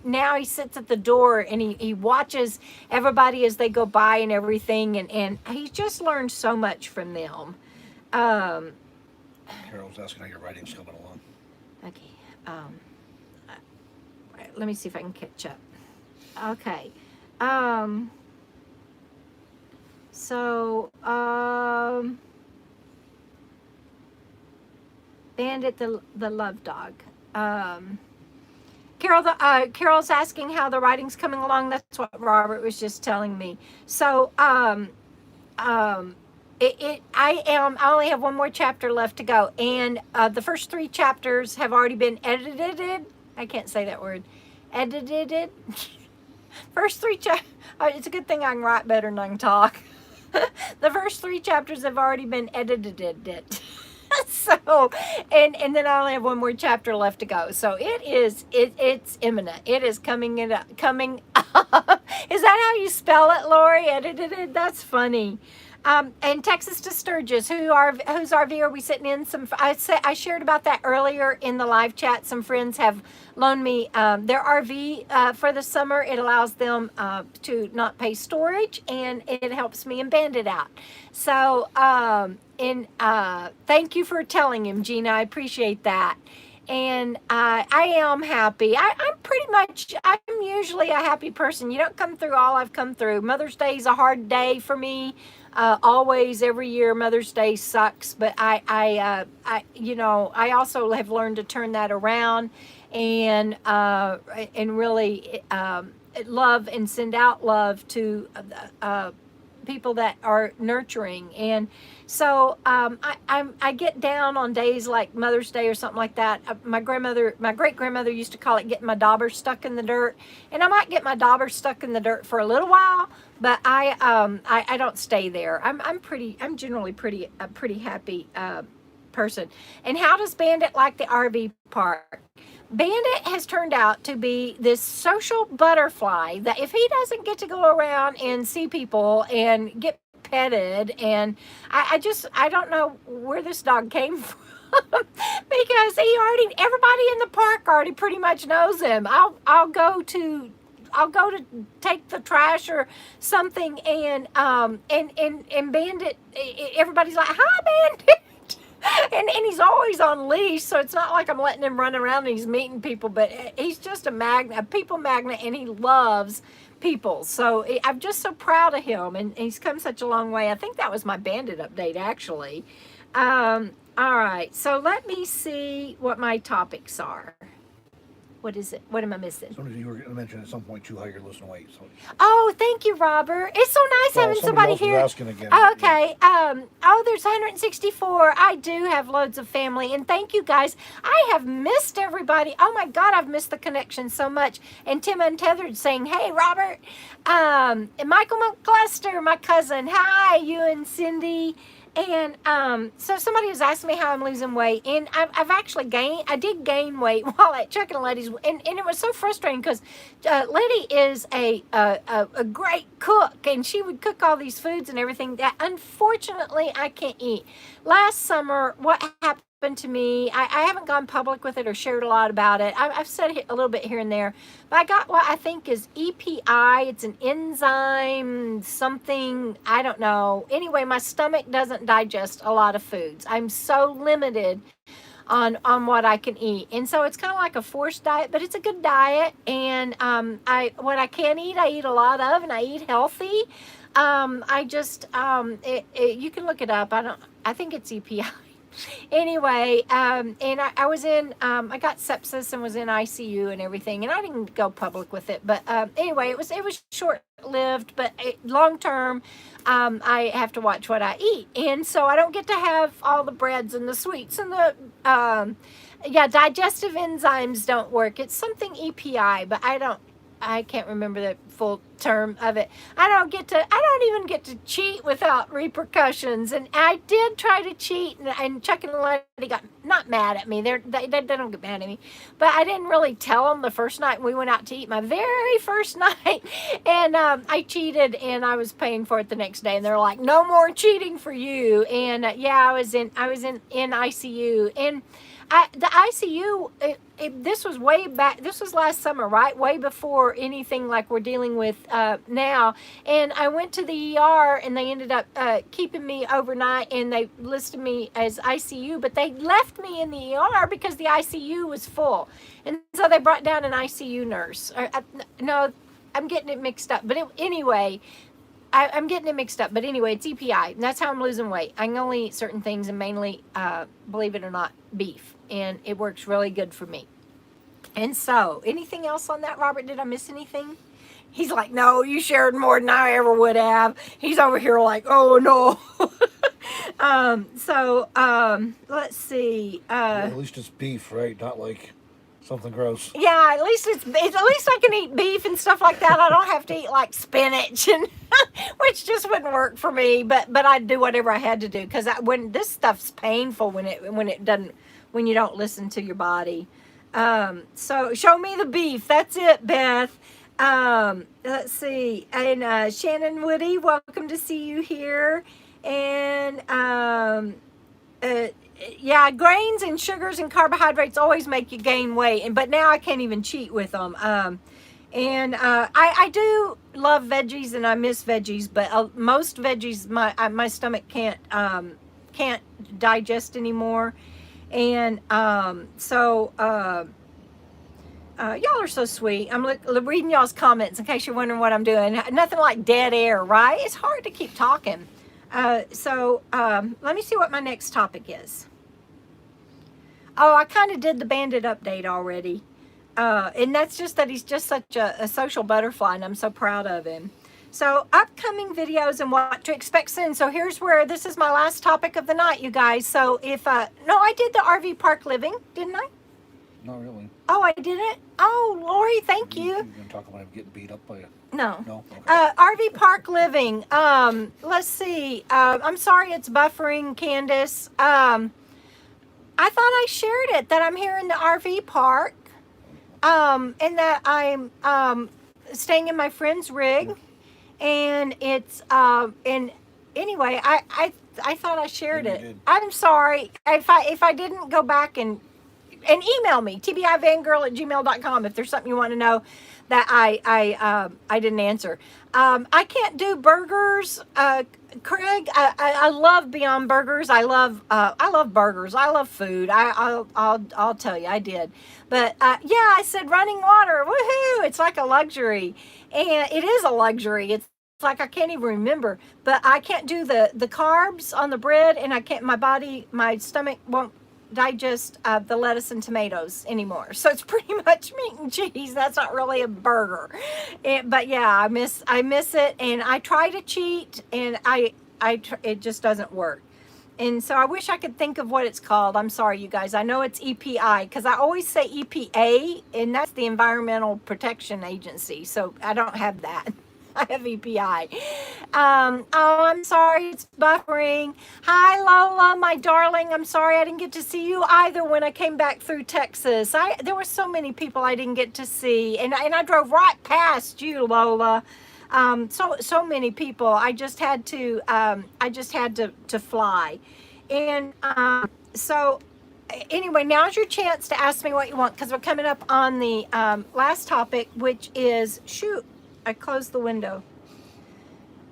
Speaker 1: now he sits at the door and he watches everybody as they go by and everything, and he just learned so much from them.
Speaker 2: Carol's asking how your writing's coming along.
Speaker 1: Okay. Let me see if I can catch up. Okay. Bandit the love dog. Carol's asking how the writing's coming along. That's what Robert was just telling me. So I only have one more chapter left to go, and the first 3 chapters have already been edited. I can't say that word. Edited. First 3 chapters. It's a good thing I can write better than I can talk. The first 3 chapters have already been edited. So, and then I only have one more chapter left to go. So it's imminent. It is coming up. Is that how you spell it, Lauri? Edited? That's funny. And Texas to Sturgis, whose RV are we sitting in? I shared about that earlier in the live chat. Some friends have loaned me their RV for the summer. It allows them to not pay storage, and it helps me and Bandit out. So, thank you for telling him, Gina. I appreciate that. And I am happy. I'm usually a happy person. You don't come through all I've come through. Mother's Day is a hard day for me. Always, every year, Mother's Day sucks. But I also have learned to turn that around and really love and send out love to people that are nurturing. And so I get down on days like Mother's Day or something like that. My great grandmother used to call it getting my dauber stuck in the dirt, and I might get my dauber stuck in the dirt for a little while, but I don't stay there. I'm generally a pretty happy person. And how does Bandit like the RV park? Bandit has turned out to be this social butterfly that if he doesn't get to go around and see people and get petted, and I don't know where this dog came from because everybody in the park already pretty much knows him. I'll go to take the trash or something, and Bandit, everybody's like, "Hi, Bandit." And he's always on leash, so it's not like I'm letting him run around and he's meeting people, but he's just a people magnet, and he loves people. So I'm just so proud of him, and he's come such a long way. I think that was my Bandit update, actually. All right, so let me see what my topics are. What is it? What am I missing?
Speaker 2: You were going to mention at some point too how you're losing weight. So.
Speaker 1: Oh, thank you, Robert. It's so nice having somebody
Speaker 2: else
Speaker 1: here.
Speaker 2: Was asking again.
Speaker 1: Oh, okay. There's 164. I do have loads of family, and thank you guys. I have missed everybody. Oh my God, I've missed the connection so much. And Tim Untethered saying, "Hey, Robert." And Michael McCluster, my cousin. Hi, you and Cindy. And so somebody was asking me how I'm losing weight, and I did gain weight while at Chuck and Letty's, and it was so frustrating because Letty is a great cook, and she would cook all these foods and everything that unfortunately I can't eat. Last summer, what happened to me, I haven't gone public with it or shared a lot about it. I've said it a little bit here and there, but I got what I think is EPI. It's an enzyme, something, I don't know. Anyway, my stomach doesn't digest a lot of foods. I'm so limited on what I can eat. And so it's kind of like a forced diet, but it's a good diet. And what I can eat, I eat a lot of, and I eat healthy. You can look it up. I think it's EPI. Anyway, and I was I got sepsis and was in ICU and everything, and I didn't go public with it, but anyway, it was short-lived, but long term, I have to watch what I eat, and so I don't get to have all the breads and the sweets and the digestive enzymes don't work. It's something EPI, but I can't remember the full term of it. I don't even get to cheat without repercussions. And I did try to cheat, and Chuck and Letty got not mad at me. They don't get mad at me. But I didn't really tell them the first night we went out to eat, my very first night. And I cheated, and I was paying for it the next day. And they're like, "No more cheating for you." And I was in ICU. And the ICU, this was way back. This was last summer, right? Way before anything like we're dealing with now. And I went to the ER, and they ended up keeping me overnight, and they listed me as ICU, but they left me in the ER because the ICU was full. And so they brought down an ICU nurse. No, I'm getting it mixed up. But anyway, I'm getting it mixed up. But anyway, it's EPI. And that's how I'm losing weight. I can only eat certain things, and mainly, believe it or not, beef. And it works really good for me. And so, anything else on that, Robert? Did I miss anything? He's like, "No, you shared more than I ever would have." He's over here like, "Oh, no." Let's see.
Speaker 2: At least it's beef, right? Not like something gross.
Speaker 1: Yeah, at least at least I can eat beef and stuff like that. I don't have to eat like spinach, and which just wouldn't work for me. But I'd do whatever I had to do, because when this stuff's painful when you don't listen to your body. So show me the beef. That's it, Beth. Let's see. And Shannon Woody, welcome to see you here. And yeah, grains and sugars and carbohydrates always make you gain weight, but now I can't even cheat with them. I do love veggies and I miss veggies, but most veggies my stomach can't digest anymore. And y'all are so sweet. I'm reading y'all's comments in case you're wondering what I'm doing. Nothing like dead air, right? It's hard to keep talking. Let me see what my next topic is. Oh, I kind of did the Bandit update already. And that's just that he's just such a social butterfly, and I'm so proud of him. So upcoming videos and what to expect soon. So here's where this is my last topic of the night, you guys. So no, I did the RV park living, didn't I?
Speaker 2: Not really.
Speaker 1: Oh, I didn't? Oh, Lauri, thank you.
Speaker 2: You're going to talk about him getting beat up by you.
Speaker 1: No.
Speaker 2: No? Okay.
Speaker 1: RV park living. Let's see. I'm sorry it's buffering, Candace. I thought I shared it that I'm here in the RV park. And that I'm staying in my friend's rig. And it's and anyway, I thought I shared it.
Speaker 2: Did.
Speaker 1: I'm sorry. If I didn't, go back and email me, tbivangirl@gmail.com, if there's something you want to know that I didn't answer. I can't do burgers, Craig. I love Beyond Burgers. I love burgers. I love food. I'll tell you, I did. But yeah, I said running water. Woohoo! It's like a luxury, and it is a luxury. It's like I can't even remember. But I can't do the carbs on the bread, and I can't. My stomach won't digest the lettuce and tomatoes anymore, so it's pretty much meat and cheese. That's not really a burger. But yeah, I miss it, and I try to cheat, and it just doesn't work. And so I wish I could think of what it's called. I'm sorry, you guys. I know it's EPI because I always say EPA, and that's the Environmental Protection Agency, so I don't have that. I have EPI. Oh, I'm sorry, it's buffering. Hi, Lola, my darling. I'm sorry I didn't get to see you either when I came back through Texas. There were so many people I didn't get to see, and I drove right past you, Lola. So many people. I just had to fly, and so anyway, now's your chance to ask me what you want, because we're coming up on the last topic, which is shoot. I closed the window.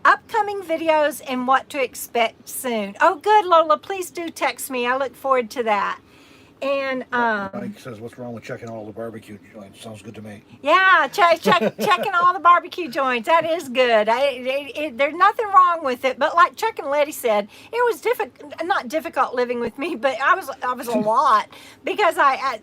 Speaker 1: Upcoming videos and what to expect soon. Oh, good, Lola. Please do text me. I look forward to that. And
Speaker 2: Mike says, "What's wrong with checking all the barbecue joints?" Sounds good to me.
Speaker 1: Yeah, checking all the barbecue joints. That is good. There's nothing wrong with it. But like Chuck and Letty said, it was not difficult living with me, but I was a lot because I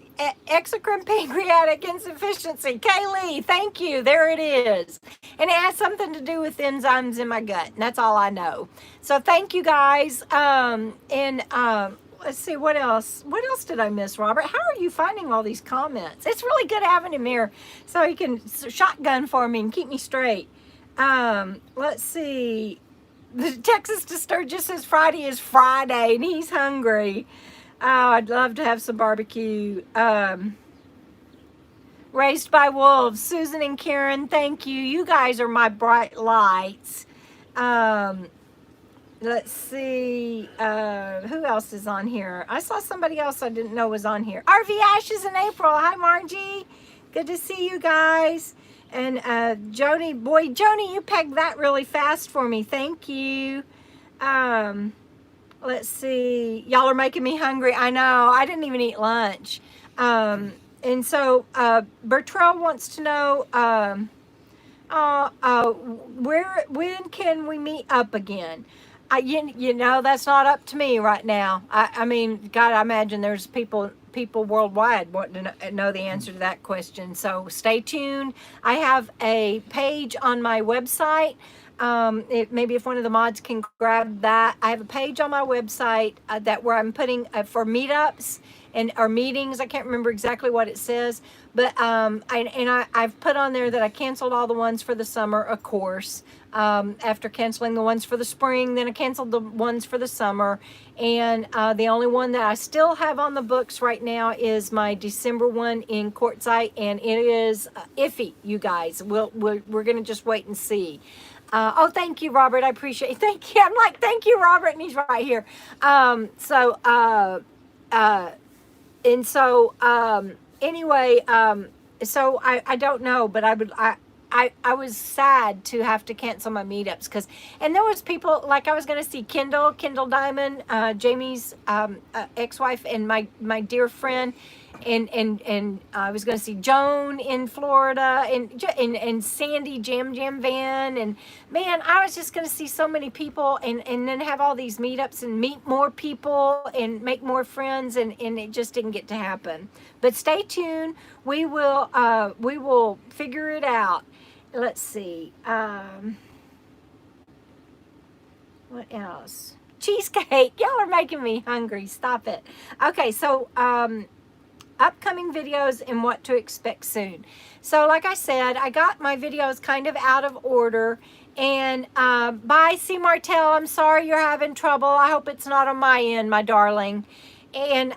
Speaker 1: exocrine pancreatic insufficiency. Kaylee, thank you. There it is. And it has something to do with enzymes in my gut. And that's all I know. So thank you guys. Let's see, what else? What else did I miss, Robert? How are you finding all these comments? It's really good having him here so he can shotgun for me and keep me straight. Let's see. The Texas Sturgis says Friday is Friday and he's hungry. Oh, I'd love to have some barbecue. Raised by Wolves. Susan and Karen, thank you. You guys are my bright lights. Let's see, who else is on here? I saw somebody else I didn't know was on here. RV Ashes in April. Hi, Margie. Good to see you guys. And Joni, boy, Joni, you pegged that really fast for me. Thank you. Let's see. Y'all are making me hungry. I know. I didn't even eat lunch. And so Bertrelle wants to know, when can we meet up again? You know, that's not up to me right now. I mean, God, I imagine there's people worldwide wanting to know the answer to that question. So stay tuned. I have a page on my website. Maybe if one of the mods can grab that. I have a page on my website where I'm putting for meetups or meetings. I can't remember exactly what it says, but I've put on there that I canceled all the ones for the summer, of course. After canceling the ones for the spring, then I canceled the ones for the summer, and the only one that I still have on the books right now is my December one in Quartzsite, and it is iffy, you guys. We're gonna just wait and see. Oh, thank you, Robert. I appreciate it. Thank you. I'm like, thank you, Robert. And he's right here. Uh, and so anyway, so I don't know, but I was sad to have to cancel my meetups because, and there was people like I was going to see Kendall Diamond, Jamie's ex-wife, and my dear friend, and I was going to see Joan in Florida, and Sandy Jam Van, and man, I was just going to see so many people, and then have all these meetups and meet more people and make more friends, and it just didn't get to happen. But stay tuned. We will figure it out. Let's see. What else? Cheesecake. Y'all are making me hungry. Stop it. Okay, so upcoming videos and what to expect soon. So like I said, I got my videos kind of out of order. And bye, C. Martell. I'm sorry you're having trouble. I hope it's not on my end, my darling. And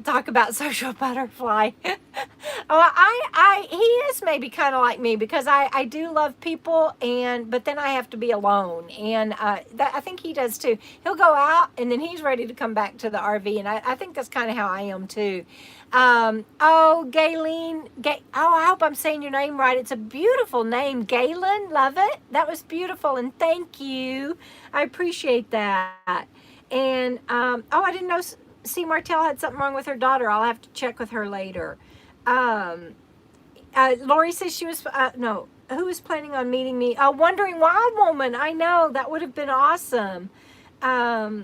Speaker 1: talk about social butterfly. He is maybe kind of like me because I do love people, but then I have to be alone, and I think he does too. He'll go out and then he's ready to come back to the RV, and I think that's kind of how I am too. Gailen, I hope I'm saying your name right. It's a beautiful name, Gailen. Love it. That was beautiful, and thank you. I appreciate that. And I didn't know C. Martell had something wrong with her daughter. I'll have to check with her later. Lori says she was, no, who was planning on meeting me? Wandering Wild Woman. I know, that would have been awesome. I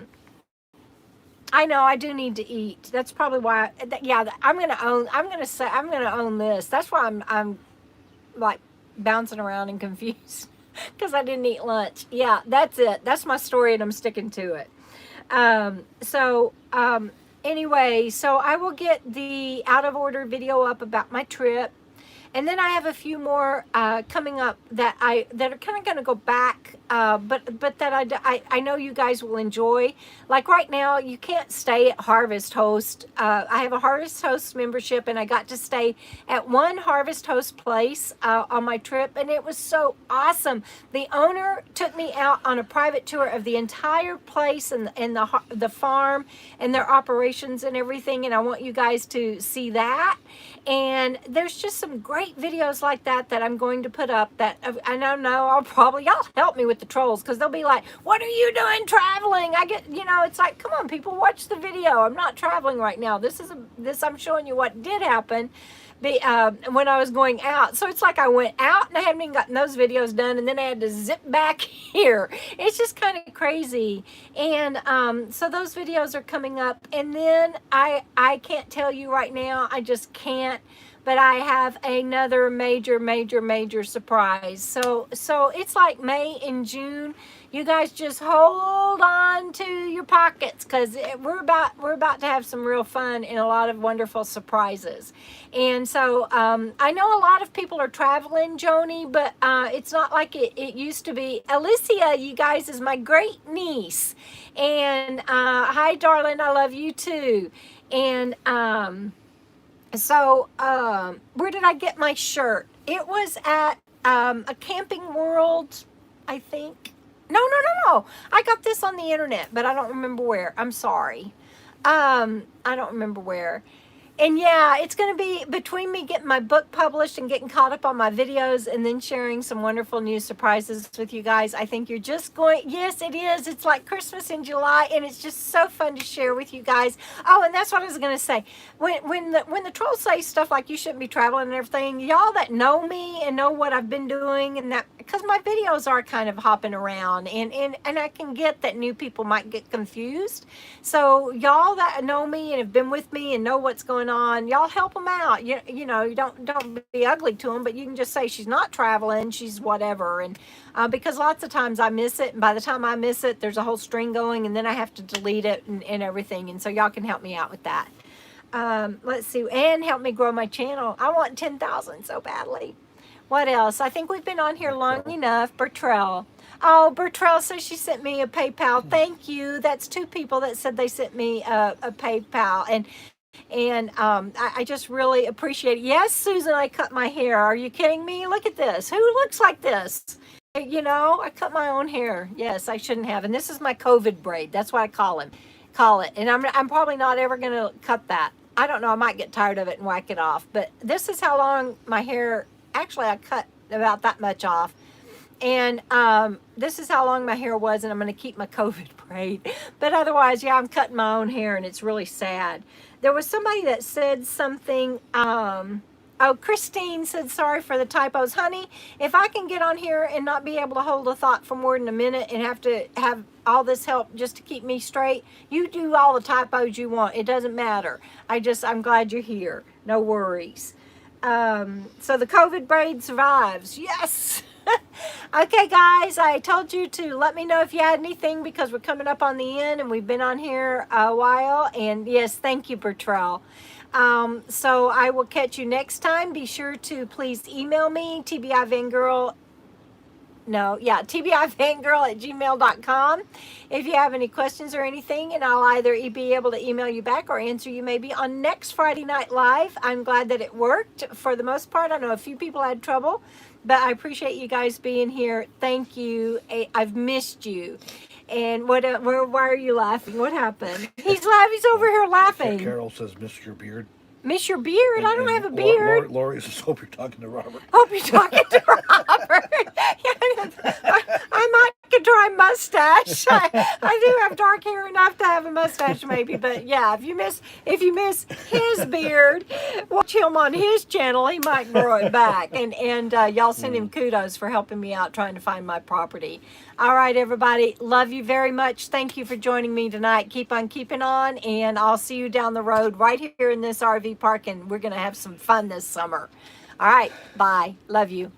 Speaker 1: know I do need to eat. That's probably why, I'm going to own this. That's why I'm like bouncing around and confused because I didn't eat lunch. Yeah, that's it. That's my story and I'm sticking to it. Anyway, so I will get the out of order video up about my trip. And then I have a few more coming up that are kind of going to go back, but that I know you guys will enjoy. Like right now, you can't stay at Harvest Host. I have a Harvest Host membership, and I got to stay at one Harvest Host place on my trip, and it was so awesome. The owner took me out on a private tour of the entire place and the farm and their operations and everything, and I want you guys to see that. And there's just some great videos like that I'm going to put up that I know y'all help me with the trolls because they'll be like, what are you doing traveling? I get, it's like, come on, people, watch the video. I'm not traveling right now. This I'm showing you what did happen when I was going out. So it's like I went out and I haven't even gotten those videos done, and then I had to zip back here. It's just kind of crazy. And so those videos are coming up, and then I can't tell you right now. I just can't. But I have another major surprise. So it's like May and June. You guys just hold on to your pockets because we're about to have some real fun and a lot of wonderful surprises. And so I know a lot of people are traveling, Joni, but it's not like it used to be. Alicia, you guys, is my great niece. And hi, darling, I love you too. And so where did I get my shirt? It was at a Camping World, I think. No. I got this on the internet, but I don't remember where. I'm sorry. I don't remember where. And yeah, it's going to be between me getting my book published and getting caught up on my videos and then sharing some wonderful new surprises with you guys. I think you're just going, yes, it is. It's like Christmas in July, and it's just so fun to share with you guys. Oh, and that's what I was going to say. When the trolls say stuff like you shouldn't be traveling and everything, y'all that know me and know what I've been doing, and that, because my videos are kind of hopping around, and I can get that new people might get confused. So y'all that know me and have been with me and know what's going on, y'all help them out. You know, you don't be ugly to them, but you can just say she's not traveling, she's whatever. And because lots of times I miss it, and by the time I miss it, there's a whole string going, and then I have to delete it and everything. And so y'all can help me out with that. Let's see, and help me grow my channel. I want 10,000 so badly. What else? I think we've been on here long enough. Bertrelle. Oh, Bertrelle says she sent me a PayPal. Thank you. That's two people that said they sent me a PayPal. And And I just really appreciate it. Yes, Susan, I cut my hair. Are you kidding me? Look at this. Who looks like this? You know, I cut my own hair. Yes, I shouldn't have. And this is my COVID braid. That's what I call it. And I'm probably not ever going to cut that. I don't know. I might get tired of it and whack it off. But this is how long my hair, actually I cut about that much off. And this is how long my hair was, and I'm going to keep my COVID braid. But otherwise, yeah, I'm cutting my own hair, and it's really sad. There was somebody that said something. Oh, Christine said, sorry for the typos. Honey, if I can get on here and not be able to hold a thought for more than a minute and have to have all this help just to keep me straight, you do all the typos you want. It doesn't matter. I'm glad you're here. No worries. So the COVID braid survives. Yes. Okay, guys, I told you to let me know if you had anything because we're coming up on the end and we've been on here a while. And yes, thank you, Bertrelle. So I will catch you next time. Be sure to please email me, tbivangirl@gmail.com if you have any questions or anything, and I'll either be able to email you back or answer you maybe on next Friday Night Live. I'm glad that it worked for the most part. I know a few people had trouble, but I appreciate you guys being here. Thank you. I've missed you. And why are you laughing? What happened? He's laughing. He's over here laughing.
Speaker 2: Carol says, "Miss your beard."
Speaker 1: Miss your beard? I don't have a beard.
Speaker 2: Lori says, "Hope you're talking to Robert."
Speaker 1: Hope you're talking to Robert. I might could try mustache. I do have dark hair enough to have a mustache maybe, but yeah, if you miss his beard, watch him on his channel. He might grow it back. And y'all send him kudos for helping me out trying to find my property. All right, everybody. Love you very much. Thank you for joining me tonight. Keep on keeping on, and I'll see you down the road right here in this RV park, and we're going to have some fun this summer. All right. Bye. Love you.